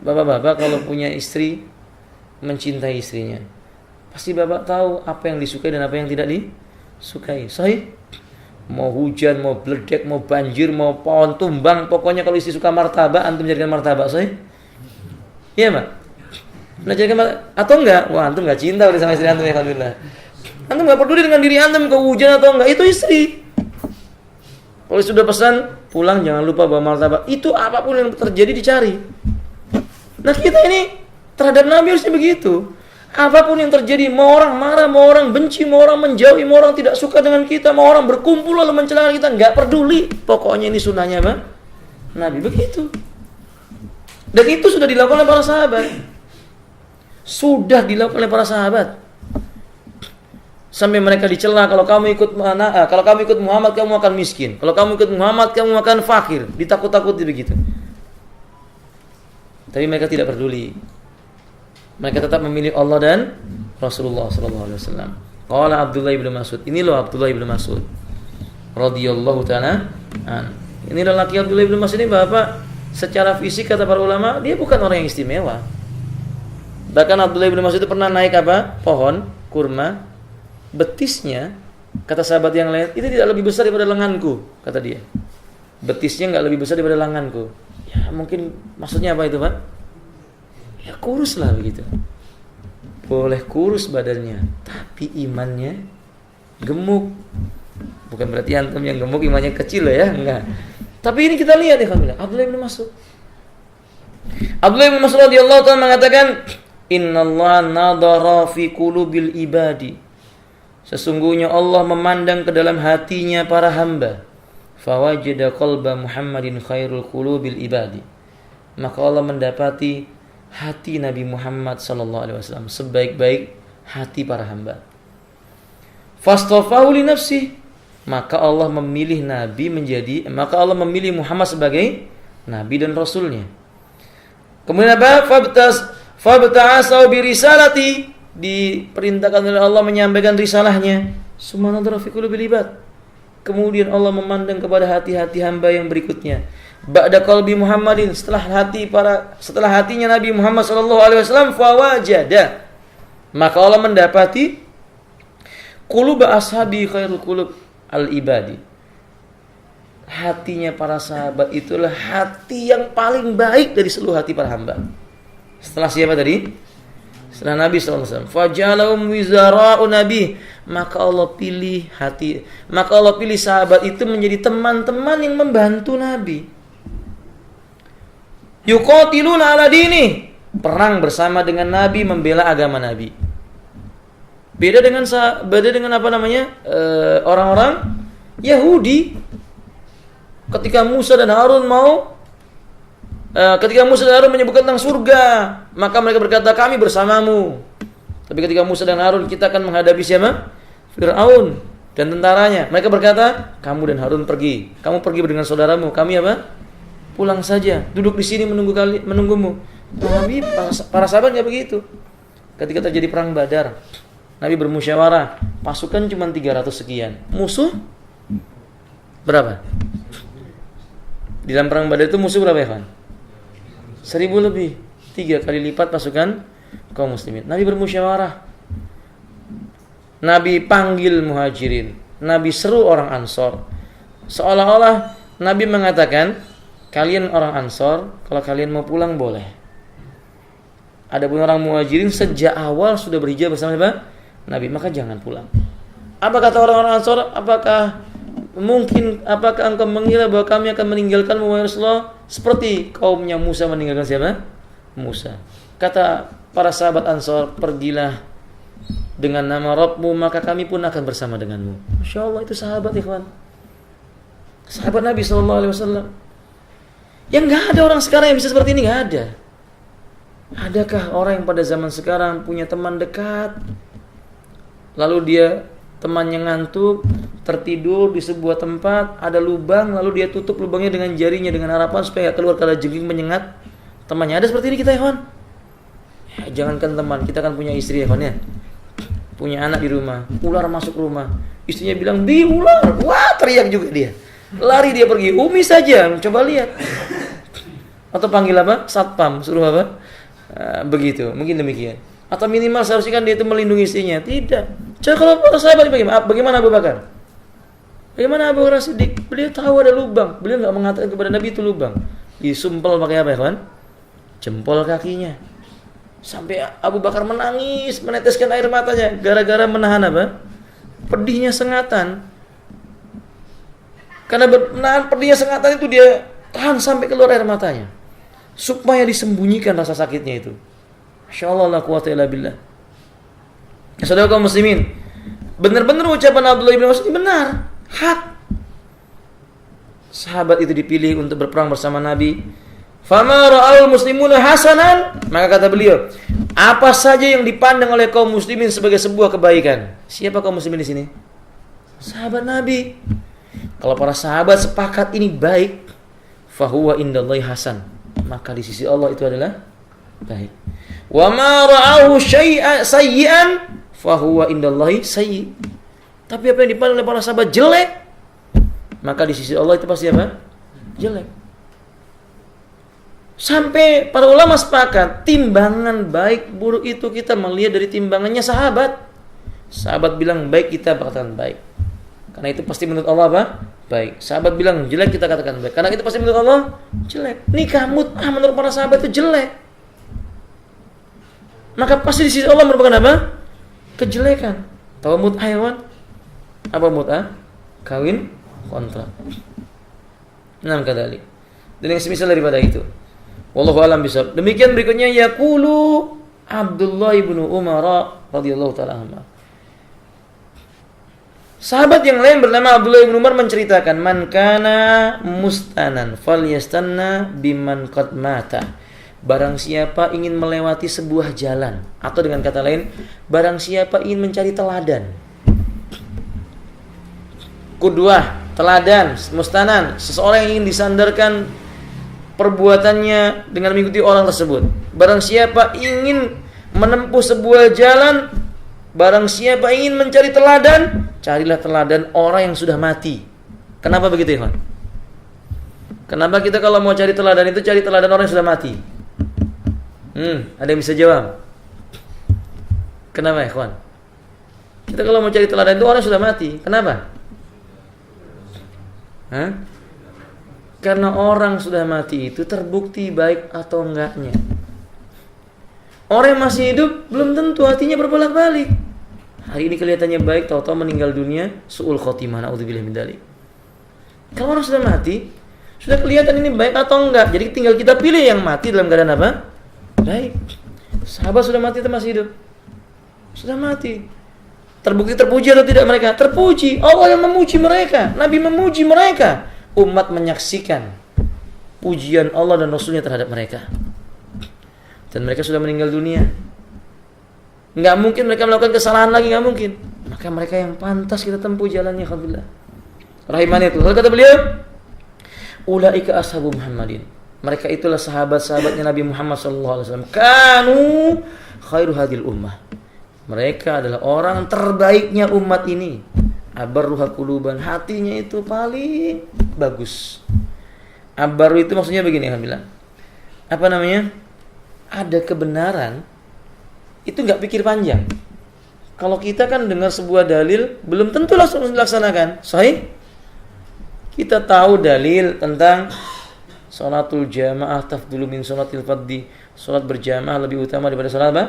Bapak-bapak kalau punya istri, mencintai istrinya, pasti bapak tahu apa yang disukai dan apa yang tidak disukai. Sahih? Mau hujan, mau bledek, mau banjir, mau pohon tumbang, pokoknya kalau istri suka martabak, antum jadikan martabak. Sahih? Iya, Pak? Nah, atau enggak? Wah, antum enggak cinta udah sama istri antum ya, alhamdulillah. Antum enggak peduli dengan diri antum ke hujan atau enggak, itu istri. Kalau sudah pesan pulang jangan lupa bawa martabak. Itu apapun yang terjadi dicari. Nah, kita ini terhadap Nabi harusnya begitu. Apapun yang terjadi, mau orang marah, mau orang benci, mau orang menjauhi, mau orang tidak suka dengan kita, mau orang berkumpul lalu mencela kita, nggak peduli. Pokoknya ini sunnahnya apa? Nabi, begitu. Dan itu sudah dilakukan oleh para sahabat. Sudah dilakukan oleh para sahabat. Sampai mereka dicela, kalau kamu ikut Muhammad kamu akan miskin. Kalau kamu ikut Muhammad kamu akan fakir. Ditakut-takuti begitu. Tapi mereka tidak peduli. Mereka tetap memilih Allah dan Rasulullah sallallahu alaihi wasallam. Qala Abdullah bin Mas'ud. Ini loh Abdullah bin Mas'ud radhiyallahu ta'ala an. Ini lelaki Abdullah bin Mas'ud ini Bapak, secara fisik kata para ulama dia bukan orang yang istimewa. Bahkan Abdullah bin Mas'ud itu pernah naik apa? Pohon kurma. Betisnya kata sahabat yang lain, itu tidak lebih besar daripada lenganku, kata dia. Betisnya enggak lebih besar daripada lenganku. Ya, mungkin maksudnya apa itu, Pak? Ya kurus lah begitu. Boleh kurus badannya, tapi imannya gemuk. Bukan berarti antum yang gemuk imannya kecil ya, enggak. Tapi ini kita lihat ya Abdullah bin Mas'ud. Abdullah bin Mas'ud radhiyallahu ta'ala mengatakan, "Innallaha nadhara fi qulubil ibadi." Sesungguhnya Allah memandang ke dalam hatinya para hamba. Fawajada qalba Muhammadin khairul qulubil ibadi. Maka Allah mendapati hati Nabi Muhammad sallallahu alaihi wasallam sebaik-baik hati para hamba. Fastafahu li nafsi, maka Allah memilih Muhammad sebagai nabi dan rasulnya. Kemudian apa? Fabta'asau bi risalati, diperintahkan oleh Allah menyampaikan risalahnya. Subhanallah fi qulubil ibad. Kemudian Allah memandang kepada hati-hati hamba yang berikutnya. Ba'da qalbi Muhammadin, setelah hatinya Nabi Muhammad sallallahu alaihi wasallam, fawajada, maka Allah mendapati qulub ashabi khairul qulub al-ibadi. Hatinya para sahabat itulah hati yang paling baik dari seluruh hati para hamba. Setelah siapa tadi? Setelah Nabi sallallahu alaihi wasallam. Fajalahum wizara'u nabi, maka Allah pilih sahabat itu menjadi teman-teman yang membantu Nabi. Yuqatiluna ala dini, perang bersama dengan Nabi, membela agama Nabi. Beda dengan orang-orang Yahudi. Ketika Musa dan Harun menyebutkan tentang surga, maka mereka berkata, kami bersamamu. Tapi ketika Musa dan Harun, kita akan menghadapi siapa? Fir'aun dan tentaranya. Mereka berkata, kamu dan Harun pergi. Kamu pergi dengan saudaramu. Kami apa? Pulang saja, duduk di sini menunggumu. Nabi, para sahabat nggak begitu. Ketika terjadi perang Badar, Nabi bermusyawarah, pasukan cuma 300 sekian, musuh berapa? Di dalam perang Badar itu musuh berapa ya, Fan? 1000 lebih, 3 kali lipat pasukan kaum muslimin. Nabi bermusyawarah, Nabi panggil muhajirin, Nabi seru orang Ansor, seolah-olah Nabi mengatakan, kalian orang Ansor, kalau kalian mau pulang boleh. Adapun orang Muhajirin sejak awal sudah berhijrah bersama siapa? Nabi, maka jangan pulang. Apa kata orang-orang Ansor? Apakah engkau mengira bahwa kami akan meninggalkan Rasulullah seperti kaumnya Musa meninggalkan siapa? Musa. Kata para sahabat Ansor, pergilah dengan nama Rabbmu, maka kami pun akan bersama denganmu. Masya Allah, itu sahabat ikhwan. Sahabat Nabi SAW. Yang gak ada orang sekarang yang bisa seperti ini, gak ada. Adakah orang yang pada zaman sekarang punya teman dekat, lalu dia temannya ngantuk, tertidur di sebuah tempat, ada lubang, lalu dia tutup lubangnya dengan jarinya dengan harapan supaya gak keluar karena jengking menyengat temannya? Ada seperti ini kita, Ikhwan? Ya, jangankan teman, kita kan punya istri, Ikhwan ya, punya anak di rumah, ular masuk rumah, istrinya bilang, "Bi, ular!" Wah, teriak juga dia. Lari dia pergi, Umi saja, coba lihat. Atau panggil apa? Satpam, suruh apa? Begitu, mungkin demikian. Atau minimal seharusnya kan dia itu melindungi istrinya. Tidak. Coba kalau para sahabat bagaimana Abu Bakar? Bagaimana Abu Bakar Siddiq? Beliau tahu ada lubang, beliau enggak mengatakan kepada Nabi itu lubang. Disumpel pakai apa ya, kawan? Jempol kakinya. Sampai Abu Bakar menangis, meneteskan air matanya gara-gara menahan apa? Pedihnya sengatan. Karena menahan pedihnya sengatan itu dia tahan sampai keluar air matanya, supaya disembunyikan rasa sakitnya itu. Masya Allah, la quwwata illa billah. Saudara kaum muslimin, benar-benar ucapan Abdullah bin Mas'ud benar, hak. Sahabat itu dipilih untuk berperang bersama Nabi. Fama ra'al muslimuna hasanan, maka kata beliau, apa saja yang dipandang oleh kaum muslimin sebagai sebuah kebaikan. Siapa kaum muslimin di sini? Sahabat Nabi. Kalau para sahabat sepakat ini baik, fahuwa indallahi hasan, maka di sisi Allah itu adalah baik. Wa ma ra'ahu sayyi'an fahuwa indallahi sayyi. Tapi apa yang dipandang oleh para sahabat jelek, maka di sisi Allah itu pasti apa? Jelek. Sampai para ulama sepakat, timbangan baik buruk itu kita melihat dari timbangannya sahabat. Sahabat bilang baik, kita katakan baik, karena itu pasti menurut Allah apa? Baik. Sahabat bilang jelek, kita katakan baik, karena itu pasti menurut Allah jelek. Nikah mut'ah menurut para sahabat itu jelek, maka pasti di sisi Allah merupakan apa? Kejelekan. Tahu mut'ah ya kawan? Apa mut'ah? Kawin kontrak. Enam kadalik. Dan yang semisal daripada itu. Wallahu a'lam bishawab. Demikian berikutnya yaqulu Abdullah bin Umar radhiyallahu taala anhu. Sahabat yang lain bernama Abdullah bin Umar menceritakan, man kana mustanan falyastanna biman qad mata. Barang siapa ingin melewati sebuah jalan, atau dengan kata lain, barang siapa ingin mencari teladan. Qudwah, teladan, mustanan, seseorang yang ingin disandarkan perbuatannya dengan mengikuti orang tersebut. Barang siapa ingin menempuh sebuah jalan, barang siapa ingin mencari teladan, carilah teladan orang yang sudah mati. Kenapa begitu, Ikhwan? Kenapa kita kalau mau cari teladan itu cari teladan orang yang sudah mati? Ada yang bisa jawab? Kenapa, Ikhwan? Kita kalau mau cari teladan itu orang yang sudah mati. Kenapa? Karena orang sudah mati itu terbukti baik atau enggaknya. Orang yang masih hidup belum tentu, hatinya berbolak-balik. Hari ini kelihatannya baik, tahu-tahu meninggal dunia, su'ul khotimah, na'udzubillah min dzalik. Kalau orang sudah mati, sudah kelihatan ini baik atau enggak. Jadi tinggal kita pilih yang mati dalam keadaan apa? Baik. Sahabat sudah mati atau masih hidup? Sudah mati. Terbukti terpuji atau tidak mereka? Terpuji. Allah yang memuji mereka, Nabi memuji mereka. Umat menyaksikan pujian Allah dan Rasulnya terhadap mereka. Dan mereka sudah meninggal dunia. Nggak mungkin mereka melakukan kesalahan lagi, nggak mungkin. Maka mereka yang pantas kita tempuh jalannya, alhamdulillah. Rahimani itu. Lalu kata beliau, ulaika ashabu Muhammadin. Mereka itulah sahabat-sahabatnya Nabi Muhammad SAW. Kanu khairu hadil ummah. Mereka adalah orang terbaiknya umat ini. Abarruha quluban, hatinya itu paling bagus. Abaru itu maksudnya begini, alhamdulillah. Apa namanya? Ada kebenaran itu enggak pikir panjang. Kalau kita kan dengar sebuah dalil belum tentu langsung dilaksanakan. Sahih? Kita tahu dalil tentang salatul jamaah tafdulu min salatil fardhi. Salat berjamaah lebih utama daripada salat apa?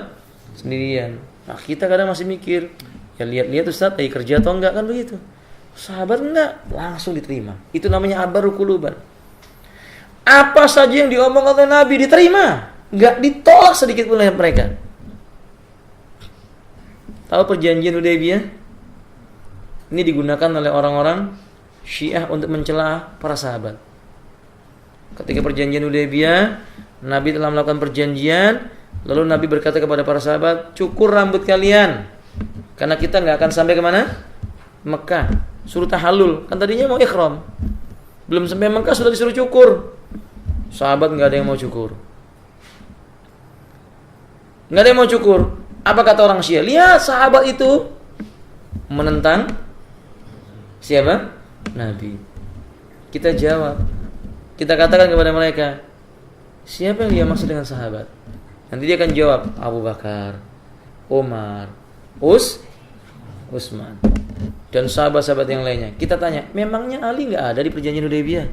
Sendirian. Nah, kita kadang masih mikir, ya lihat-lihat Ustaz, kerja atau enggak, kan begitu. Sahabat enggak, langsung diterima. Itu namanya abaru quluban. Apa saja yang diomong oleh Nabi diterima, enggak ditolak sedikit pun oleh mereka. Tahu perjanjian Hudaybiyah? Ini digunakan oleh orang-orang Syiah untuk mencela para sahabat. Ketika perjanjian Hudaybiyah, Nabi telah melakukan perjanjian, lalu Nabi berkata kepada para sahabat, cukur rambut kalian, karena kita nggak akan sampai kemana? Mekah. Suruh tahallul. Kan tadinya mau ikhram, belum sampai Mekah sudah disuruh cukur. Sahabat nggak ada yang mau cukur. Nggak ada yang mau cukur. Apa kata orang Syiah? Lihat sahabat itu menentang siapa? Nabi. Kita jawab. Kita katakan kepada mereka, siapa yang dia maksud dengan sahabat? Nanti dia akan jawab, Abu Bakar, Umar, Utsman, dan sahabat-sahabat yang lainnya. Kita tanya, memangnya Ali nggak ada di perjanjian Hudaybiyah?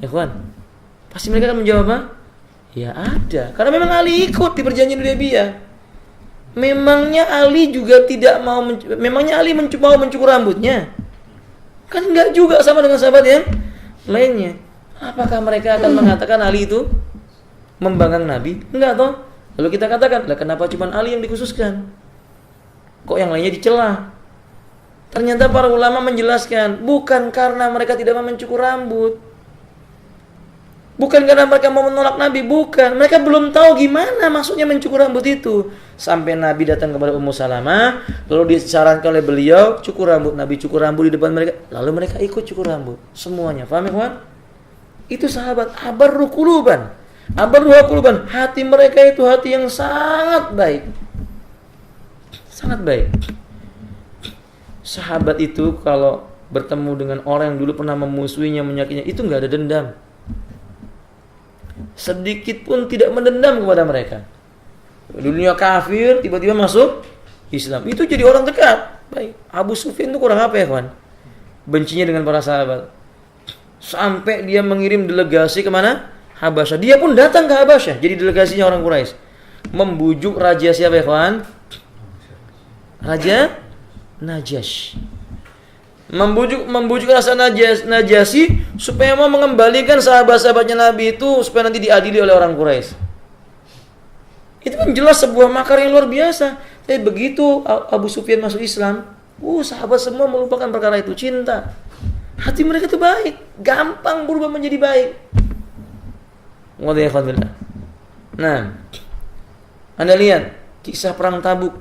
Ya kawan, pasti mereka akan menjawab apa? Ya ada, karena memang Ali ikut di perjanjian Hudaybiyah. Memangnya Ali juga tidak mau, memangnya Ali mau mencukur rambutnya? Kan enggak juga, sama dengan sahabat yang lainnya. Apakah mereka akan mengatakan Ali itu membanggang Nabi? Enggak toh? Lalu kita katakan, lah kenapa cuma Ali yang dikhususkan? kok yang lainnya dicela? Ternyata para ulama menjelaskan, bukan karena mereka tidak mau mencukur rambut, bukan karena mereka mau menolak Nabi, bukan. Mereka belum tahu gimana maksudnya mencukur rambut itu. Sampai Nabi datang kepada Ummu Salamah, lalu disarankan oleh beliau, cukur rambut. Nabi cukur rambut di depan mereka, lalu mereka ikut cukur rambut. Semuanya, paham ya kawan? Itu sahabat abarru quluban. Abarruha quluban. Hati mereka itu hati yang sangat baik. Sangat baik. Sahabat itu kalau bertemu dengan orang yang dulu pernah memusuhinya, menyakitinya, itu enggak ada dendam. Sedikit pun tidak mendendam kepada mereka. Dunia kafir, tiba-tiba masuk Islam. Itu jadi orang dekat. Baik. Abu Sufyan itu kurang apa ya kawan? Bencinya dengan para sahabat. Sampai dia mengirim delegasi kemana? Habasyah. Dia pun datang ke Habasyah. Jadi delegasinya orang Quraisy. Membujuk raja siapa ya kawan? Raja Najash. Membujuk rasa Najasyi supaya mau mengembalikan sahabat-sahabatnya Nabi itu supaya nanti diadili oleh orang Quraisy. Itu kan jelas sebuah makar yang luar biasa. Tapi begitu Abu Sufyan masuk Islam, sahabat semua melupakan perkara itu, cinta. Hati mereka itu baik, gampang berubah menjadi baik. Nah, Anda lihat kisah perang Tabuk.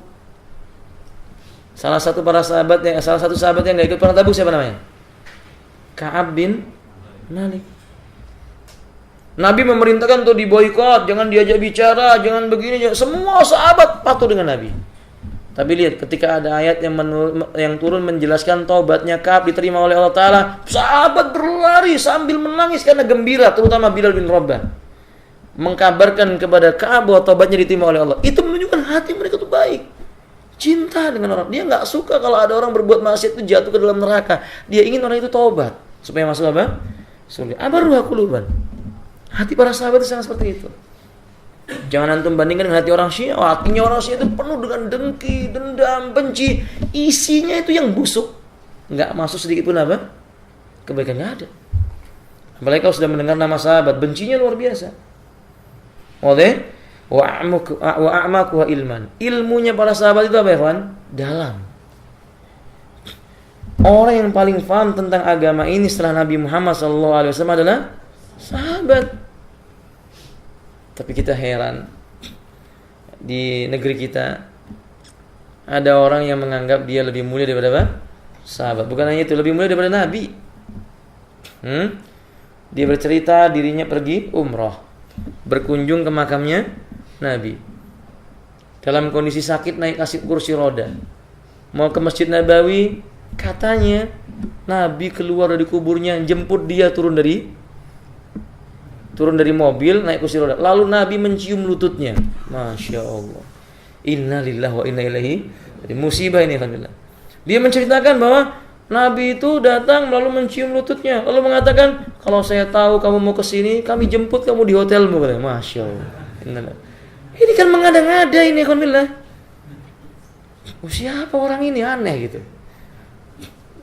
Salah satu sahabat yang enggak ikut perang Tabuk siapa namanya? Ka'ab bin Malik. Nabi memerintahkan untuk diboikot, jangan diajak bicara, jangan begini, semua sahabat patuh dengan Nabi. Tapi lihat ketika ada ayat yang turun menjelaskan taubatnya Ka'ab diterima oleh Allah Ta'ala, sahabat berlari sambil menangis karena gembira, terutama Bilal bin Rabah. Mengkabarkan kepada Ka'ab bahwa taubatnya diterima oleh Allah. Itu menunjukkan hati mereka itu baik. Cinta dengan orang. Dia enggak suka kalau ada orang berbuat maksiat itu jatuh ke dalam neraka. Dia ingin orang itu taubat supaya masuk apa? Surga. Abarruha quluban. Hati para sahabat itu sangat seperti itu. Jangan antum bandingkan dengan hati orang Syiah. Hatinya orang Syiah itu penuh dengan dengki, dendam, benci. Isinya itu yang busuk. Enggak masuk sedikit pun apa? Kebaikan enggak ada. Apalagi kalau sudah mendengar nama sahabat, bencinya luar biasa. Oke? Wa a'maku wa ilman. Ilmunya para sahabat itu apa ya kawan? Dalam. Orang yang paling paham tentang agama ini setelah Nabi Muhammad SAW adalah sahabat. Tapi kita heran, di negeri kita ada orang yang menganggap dia lebih mulia daripada apa? Sahabat. Bukan hanya itu, lebih mulia daripada Nabi. Dia bercerita dirinya pergi umrah, berkunjung ke makamnya Nabi. Dalam kondisi sakit naik kursi roda. Mau ke Masjid Nabawi, katanya Nabi keluar dari kuburnya, jemput dia turun dari mobil, naik kursi roda. Lalu Nabi mencium lututnya. Masya Allah. Inna lillahi wa inna ilaihi. Jadi musibah ini alhamdulillah. Dia menceritakan bahwa Nabi itu datang lalu mencium lututnya, lalu mengatakan, kalau saya tahu kamu mau ke sini, kami jemput kamu di hotelmu. Masya Allah. Ini kan mengada-ngada ini, alhamdulillah. Siapa orang ini, aneh gitu.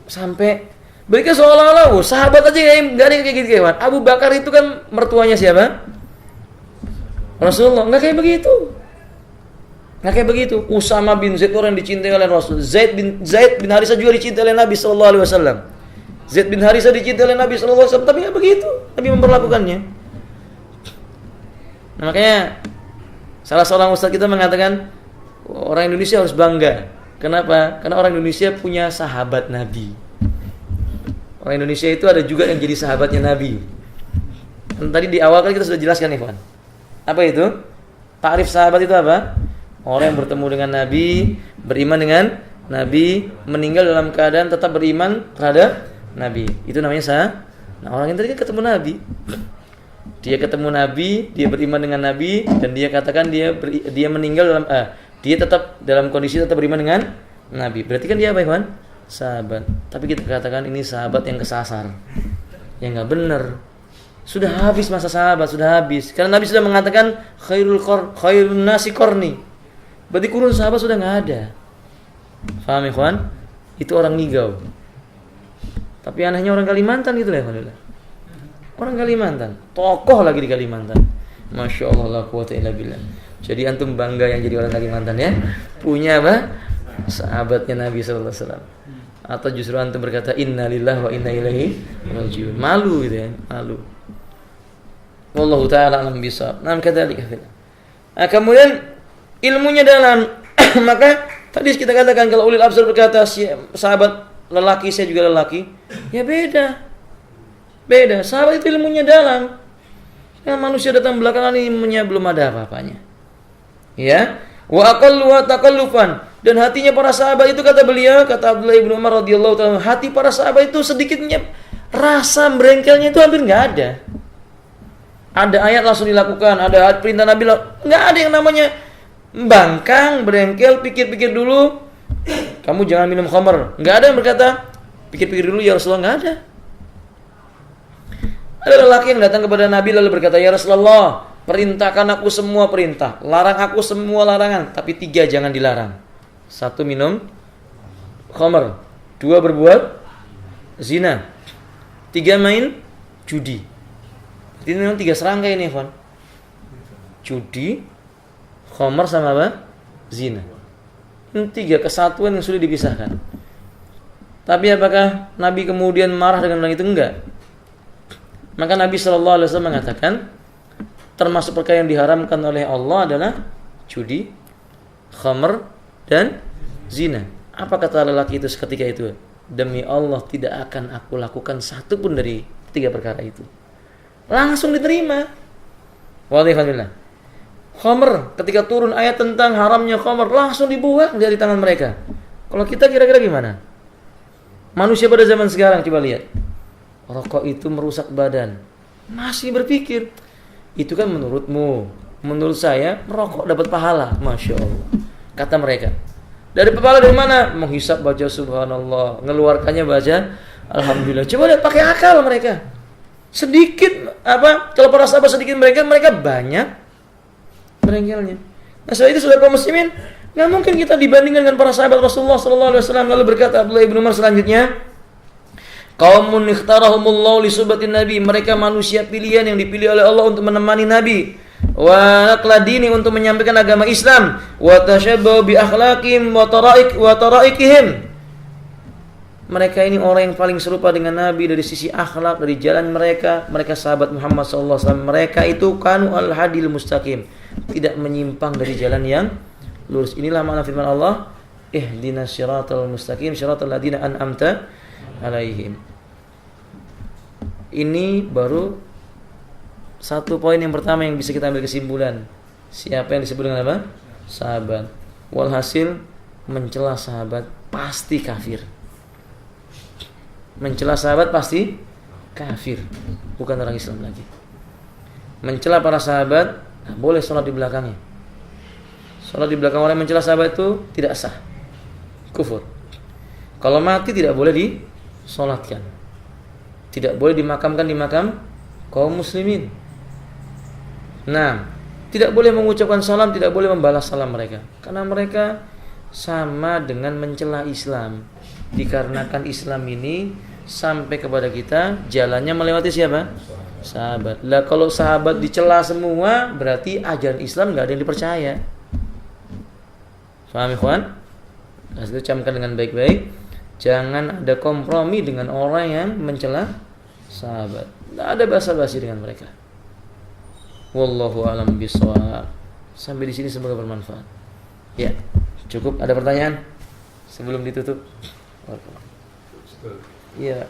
Sampai mereka seolah-olah sahabat aja nggak ada yang kayak gitu kawan. Abu Bakar itu kan mertuanya siapa? Rasulullah. Nggak kayak begitu. Usama bin Zaid orang dicintai oleh Rasul. Zaid bin Harisah juga dicintai oleh Nabi SAW. Zaid bin Harisah dicintai oleh Nabi SAW, tapi nggak begitu Nabi memperlakukannya. Nah, makanya salah seorang ustaz kita mengatakan orang Indonesia harus bangga. Kenapa? Karena orang Indonesia punya sahabat Nabi. Orang Indonesia itu ada juga yang jadi sahabatnya Nabi. Dan tadi di awal kan kita sudah jelaskan nih, Pak. Apa itu? Takrif sahabat itu apa? Orang yang bertemu dengan Nabi, beriman dengan Nabi, meninggal dalam keadaan tetap beriman terhadap Nabi. Itu namanya sahabat. Nah, orang yang tadi kan ketemu Nabi. Dia ketemu Nabi, dia beriman dengan Nabi, dan dia katakan dia meninggal dalam dia tetap dalam kondisi tetap beriman dengan Nabi. Berarti kan dia apa, Ikhwan? Sahabat. Tapi kita katakan ini sahabat yang kesasar, yang nggak benar. Sudah habis masa sahabat, sudah habis. Karena Nabi sudah mengatakan khairun nasi qarni. Berarti kurun sahabat sudah nggak ada. Faham, Ikhwan? Itu orang Ngigau. Tapi anehnya orang Kalimantan gitu lah, alhamdulillah. Orang Kalimantan, tokoh lagi di Kalimantan. Masya Allah, la quwwata illa billah. Jadi antum bangga yang jadi orang Kalimantan ya. Punya apa? sahabatnya Nabi sallallahu alaihi wasallam. Atau justru antum berkata innalillahi wa inna ilaihi raji'un. Malu gitu ya, malu. Wallahu taala alam bisawab. Nah, kadzalika. Nah, kemudian ilmunya dalam. Maka tadi kita katakan kalau ulil absar berkata sahabat lelaki saya juga lelaki, ya beda. Beda. Sahabat itu ilmunya dalam. Yang manusia datang belakangan ini ilmunya belum ada apa-apanya. Ya. Wa aqallu wa taqallufan. Dan hatinya para sahabat itu kata beliau, kata Abdullah bin Umar radhiyallahu taala, hati para sahabat itu sedikitnya rasa berengkelnya itu hampir enggak ada. Ada ayat langsung dilakukan, ada perintah Nabi, enggak ada yang namanya bangkang, berengkel, pikir-pikir dulu. Kamu jangan minum khamr. Enggak ada yang berkata, pikir-pikir dulu ya Rasulullah, enggak ada. Ada lelaki yang datang kepada Nabi lalu berkata, "Ya Rasulullah, perintahkan aku semua perintah, larang aku semua larangan, tapi 3 jangan dilarang. 1 minum khamr, 2 berbuat zina, 3 main judi." Jadi memang 3 serangkai ini, Fon. Judi, khamr sama apa? Zina. Ini 3 kesatuan yang sudah dipisahkan. Tapi apakah Nabi kemudian marah dengan orang itu? Enggak. Maka Nabi SAW mengatakan termasuk perkara yang diharamkan oleh Allah adalah judi, khamr, dan zina. Apa kata lelaki itu seketika itu? Demi Allah tidak akan aku lakukan satu pun dari 3 perkara itu. Langsung diterima. Walhamdulillah. Khamr, ketika turun ayat tentang haramnya khamr, langsung dibuang dari tangan mereka. Kalau kita kira-kira gimana? Manusia pada zaman sekarang coba lihat. Rokok itu merusak badan. Masih berpikir. Itu kan menurutmu. Menurut saya merokok dapat pahala. Masya Allah. Kata mereka. Dari pahala dari mana? Menghisap baca subhanallah. Ngeluarkannya baca alhamdulillah. Coba lihat pakai akal mereka. Sedikit kalau para sahabat sedikit mereka banyak berengkelnya. Nah, setelah itu saudara kaum muslimin, nggak mungkin kita dibandingkan dengan para sahabat Rasulullah sallallahu alaihi wasallam. Lalu berkata Abdullah bin Umar selanjutnya, qaumun ikhtarahumullahu li suhbatin nabi, mereka manusia pilihan yang dipilih oleh Allah untuk menemani Nabi, wa naqla dini, untuk menyampaikan agama Islam, wa tashabbahu bi akhlaqihim wa taraikihim. Mereka ini orang yang paling serupa dengan Nabi dari sisi akhlak, dari jalan mereka. Mereka sahabat Muhammad sallallahu alaihi wasallam. Mereka itu kanu al-hadil mustaqim, tidak menyimpang dari jalan yang lurus. Inilah makna firman Allah, ihdinas siratal mustaqim siratal ladzina an'amta alaihim. Ini baru satu poin yang pertama yang bisa kita ambil kesimpulan. Siapa yang disebut dengan apa? Sahabat. Walhasil mencela sahabat pasti kafir. Mencela sahabat pasti kafir, bukan orang Islam lagi. Mencela para sahabat boleh sholat di belakangnya. Sholat di belakang orang yang mencela sahabat itu tidak sah, kufur. Kalau mati tidak boleh disolatkan, tidak boleh dimakamkan di makam kaum muslimin. Nah, tidak boleh mengucapkan salam, tidak boleh membalas salam mereka, karena mereka sama dengan mencela Islam. Dikarenakan Islam ini sampai kepada kita jalannya melewati siapa? Sahabat. Lah kalau sahabat dicela semua, berarti ajaran Islam enggak ada yang dipercaya. Paham ikhwan? Harus dicamkan dengan baik-baik. Jangan ada kompromi dengan orang yang mencela sahabat. Enggak ada basa-basi dengan mereka. Wallahu a'lam bishawab. Sampai di sini semoga bermanfaat. Ya, cukup. Ada pertanyaan sebelum ditutup? Iya.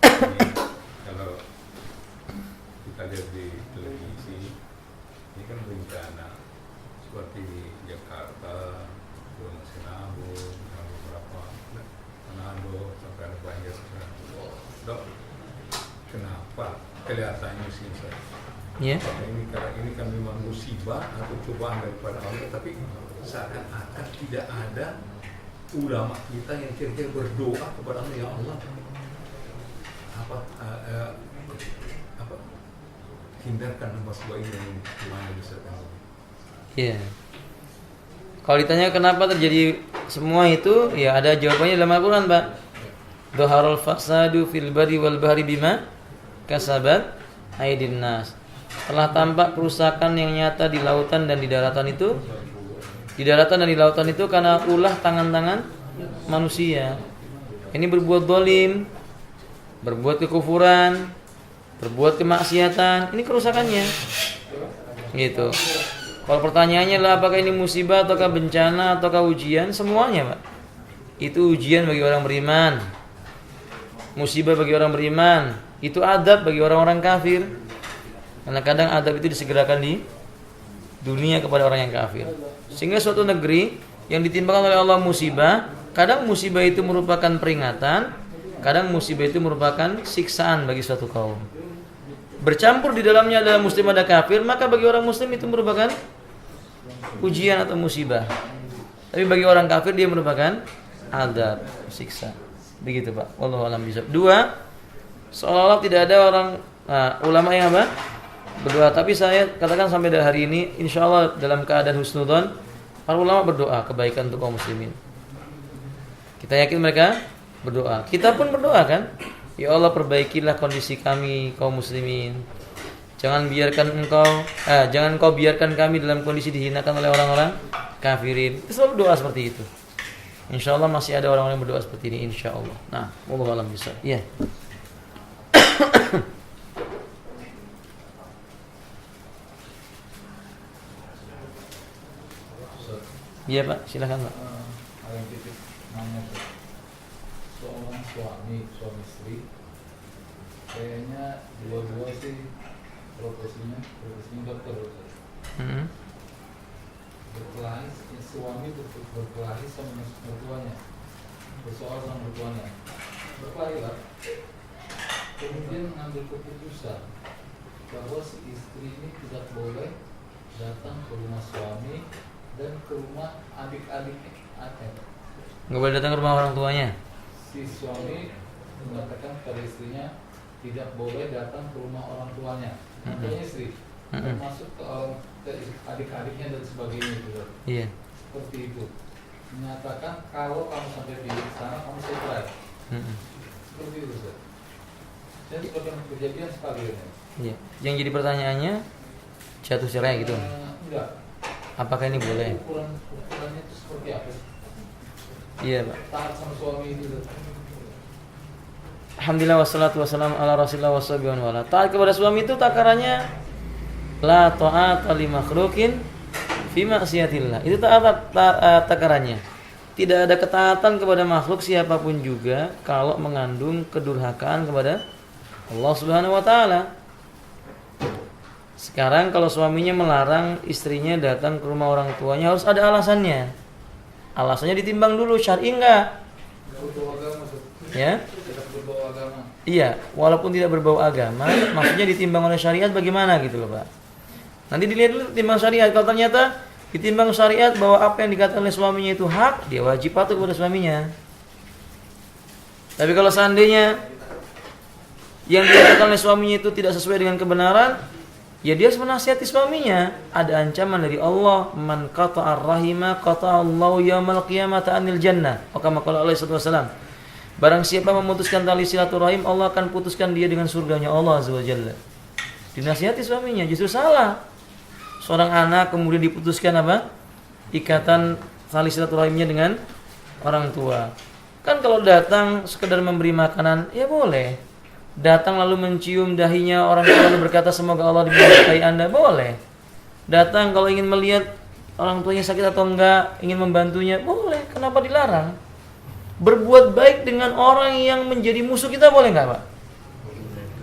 Kalau kita lihat di televisi, ini kan bencana seperti di Jakarta, Gunung Sinabung, beberapa Manado sampai ada banjir sekarang. Dok, kenapa kelihatannya sih saya? Ya. Ini kan memang musibah atau cobaan daripada Allah, tapi seakan-akan tidak ada ulama kita yang kira-kira berdoa kepada Allah, ya Allah, hindarkan musibah ini gimana bisa tahu? Iya. Kalau ditanya kenapa terjadi semua itu, ya ada jawabannya dalam Al-Quran, Pak. Dhaharul fasadu fil barri wal bahri bima kasabat aydin nas. Telah tampak kerusakan yang nyata di lautan dan di daratan itu Di daratan dan di lautan itu karena ulah tangan-tangan manusia. Ini berbuat zalim, berbuat kekufuran, berbuat kemaksiatan, ini kerusakannya. Gitu. Kalau pertanyaannya adalah apakah ini musibah ataukah bencana ataukah ujian, semuanya, Pak. Itu ujian bagi orang beriman. Musibah bagi orang beriman, itu adab bagi orang-orang kafir. Karena kadang adab itu disegerakan di dunia kepada orang yang kafir. Sehingga suatu negeri yang ditimpakan oleh Allah musibah, kadang musibah itu merupakan peringatan, kadang musibah itu merupakan siksaan bagi suatu kaum. Bercampur di dalamnya adalah muslim ada kafir, maka bagi orang muslim itu merupakan ujian atau musibah. Tapi bagi orang kafir dia merupakan adab, siksa. Begitu, Pak. Wallahu a'lam bishawab. 2, seolah-olah tidak ada orang ulama yang apa? Berdoa. Tapi saya katakan sampai hari ini insyaallah dalam keadaan husnudzon para ulama berdoa kebaikan untuk kaum muslimin. Kita yakin mereka berdoa. Kita pun berdoa kan? Ya Allah, perbaikilah kondisi kami kaum muslimin. Jangan Engkau biarkan kami dalam kondisi dihinakan oleh orang-orang kafirin. Kita selalu doa seperti itu. Insyaallah masih ada orang-orang yang berdoa seperti ini insyaallah. Nah, wallahu a'lam bishawab. Iya. Iya, Pak, silakan, Pak. Ada yang titip nanya, seorang suami istri, kayaknya dua-dua sih profesinya dokter. Berkelahi, suami berkelahi sama mertuanya, bersoal sama mertuanya, berkelahi lah. Kemudian mengambil keputusan bahwa si istri ini tidak boleh datang ke rumah suami dan ke rumah adik-adiknya. Nggak boleh datang ke rumah orang tuanya. Si suami mengatakan pada istrinya tidak boleh datang ke rumah orang tuanya, tentunya istri, termasuk ke adik-adiknya dan sebagainya gitu. Iya. Seperti itu. Menyatakan kalau kamu sampai di sana kamu cerai. Seperti itu, Ustaz. Dan sebagian kejadian sekali ini. Iya. Yang jadi pertanyaannya jatuh cerai gitu. Enggak. Apakah ini boleh? Ukurannya itu seperti apa? Iya, Pak. Taat sama suami itu. Alhamdulillah wassalatu wassalamu ala Rasulillah washabihi wa ala. Taat kepada suami itu takarannya la ta'ata li makhluqin fi ma'siyatillah. Itu takarannya. Tidak ada ketaatan kepada makhluk siapapun juga kalau mengandung kedurhakaan kepada Allah Subhanahu wa taala. Sekarang kalau suaminya melarang istrinya datang ke rumah orang tuanya harus ada alasannya. Alasannya ditimbang dulu, syar'i enggak? Ya? Iya, walaupun tidak berbau agama, maksudnya ditimbang oleh syariat bagaimana gitu loh, Pak. Nanti dilihat dulu timbang syariat. Kalau ternyata ditimbang syariat bahwa apa yang dikatakan oleh suaminya itu hak, dia wajib patuh kepada suaminya. Tapi kalau seandainya yang dikatakan oleh suaminya itu tidak sesuai dengan kebenaran, ya dia harus menasihati suaminya. Ada ancaman dari Allah, man qata'ar rahima qata'allahu yaumal qiyamati anil jannah. Maka Allah SAW, barang siapa memutuskan tali silaturahim, Allah akan putuskan dia dengan surganya Allah Azza wa Jalla. Dinasihati suaminya, justru salah. Seorang anak kemudian diputuskan apa? Ikatan tali silaturahimnya dengan orang tua. Kan kalau datang sekedar memberi makanan, ya boleh. Datang lalu mencium dahinya orang tua lalu berkata semoga Allah diberkahi Anda, boleh. Datang kalau ingin melihat orang tuanya sakit atau enggak, ingin membantunya, boleh. Kenapa dilarang? Berbuat baik dengan orang yang menjadi musuh kita boleh enggak, Pak?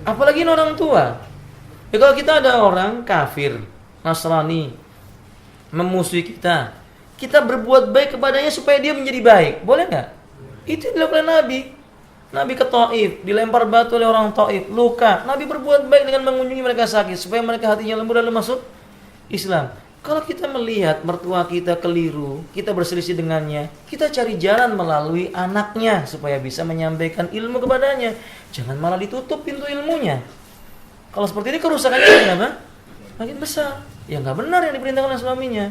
Apalagi orang tua. Ya kalau kita ada orang kafir, Nasrani, memusuhi kita, kita berbuat baik kepadanya supaya dia menjadi baik, boleh enggak? Itu dilakukan Nabi. Nabi ke Taif, dilempar batu oleh orang Taif, luka. Nabi berbuat baik dengan mengunjungi mereka sakit supaya mereka hatinya lembut lalu masuk Islam. Kalau kita melihat mertua kita keliru, kita berselisih dengannya, kita cari jalan melalui anaknya supaya bisa menyampaikan ilmu kepadanya. Jangan malah ditutup pintu ilmunya. Kalau seperti ini kerusakannya kenapa? Makin besar. Ya nggak benar yang diperintahkan oleh suaminya.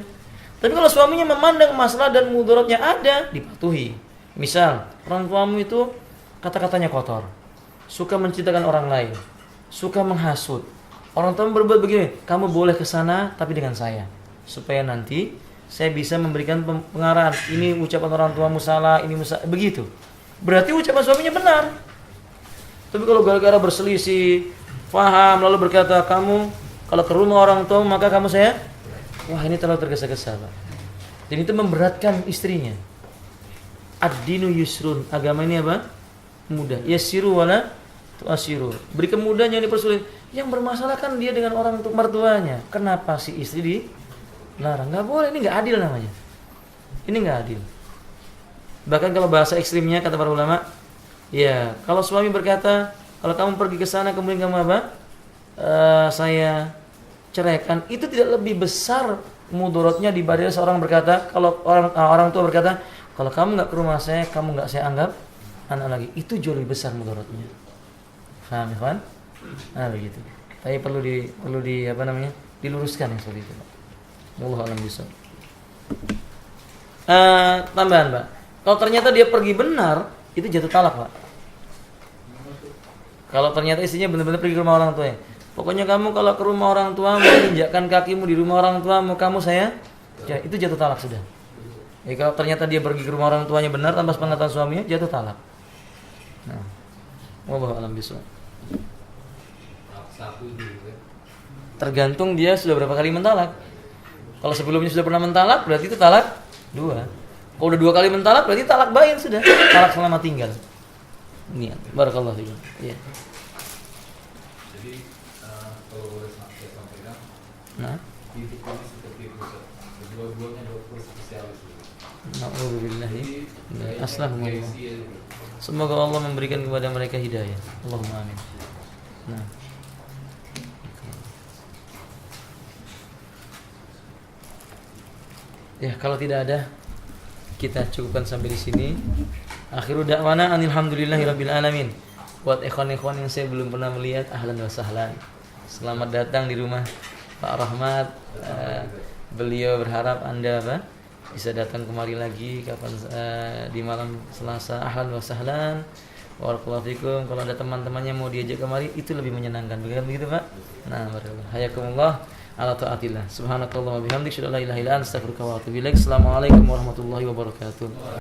Tapi kalau suaminya memandang masalah dan mudaratnya ada, dipatuhi. Misal, orang tuamu itu kata-katanya kotor, suka menceritakan orang lain, suka menghasut. Orang tua berbuat begini, kamu boleh ke sana tapi dengan saya, supaya nanti saya bisa memberikan pengarahan. Ini ucapan orang tuamu salah, ini begitu. Berarti ucapan suaminya benar. Tapi kalau gara-gara berselisih, faham lalu berkata, kamu kalau ke rumah orang tua maka kamu saya, wah ini terlalu tergesa-gesa, Pak. Dan itu memberatkan istrinya. Ad-dinu yusrun, agama ini apa? Mudah. Yassiru wala tu'assiru. Beri kemudahan, jangan dipersulit. Yang bermasalah kan dia dengan orang mertuanya. Kenapa si istri dilarang? Nggak boleh, ini nggak adil namanya. Ini nggak adil. Bahkan kalau bahasa ekstrimnya kata para ulama, ya kalau suami berkata, kalau kamu pergi ke sana kemudian kamu apa? Saya ceraikan, itu tidak lebih besar mudaratnya dibanding seorang berkata, kalau orang tua berkata, kalau kamu nggak ke rumah saya, kamu nggak saya anggap anak lagi. Itu jauh lebih besar mudaratnya. Paham ya, kawan? Nah begitu. Tapi perlu diluruskan yang seperti itu, Pak. Wallahu a'lam bishawab. Tambahan, Pak. Kalau ternyata dia pergi benar, itu jatuh talak, Pak. Kalau ternyata istrinya benar-benar pergi ke rumah orang tuanya, pokoknya kamu kalau ke rumah orang tuamu, injakkan kakimu di rumah orang tuamu, kamu saya, ya, itu jatuh talak sudah. Ya, kalau ternyata dia pergi ke rumah orang tuanya benar tanpa sepengetahuan suaminya, jatuh talak. Nah, wallahu a'lam bishawab. Tergantung dia sudah berapa kali mentalak. Kalau sebelumnya sudah pernah mentalak, berarti itu talak 2. Kalau udah 2 kali mentalak, berarti talak bain sudah. Talak selama tinggal. Niat. Barakallahu fiikum. Iya. Jadi kalau boleh saya sampaikan, Nah, titik ini seperti itu. Kedua-duanya dokter spesialis. na'udzubillah. Jadi Aslahumullah. Semoga Allah memberikan kepada mereka hidayah. Allahumma amin. Nah. Ya, kalau tidak ada, kita cukupkan sampai di sini. Akhiru da'wana alhamdulillahirabbil alamin. Buat ikhwan-ikhwan yang saya belum pernah melihat, ahlan wa sahlan. Selamat datang di rumah Pak Rahmat. Beliau berharap Anda bisa datang kemari lagi kapan di malam Selasa. Ahlan wa sahlan. Barakallahu fikum. Kalau ada teman-temannya mau diajak kemari, itu lebih menyenangkan. Begitu, Pak? Nah, barakallahu. Hayakumullah ala ta'atillah. Subhanakallah wa bihamdik, asyhadu an la ilaha illa anta, astaghfiruka wa atubu ilaik. Assalamualaikum warahmatullahi wabarakatuh.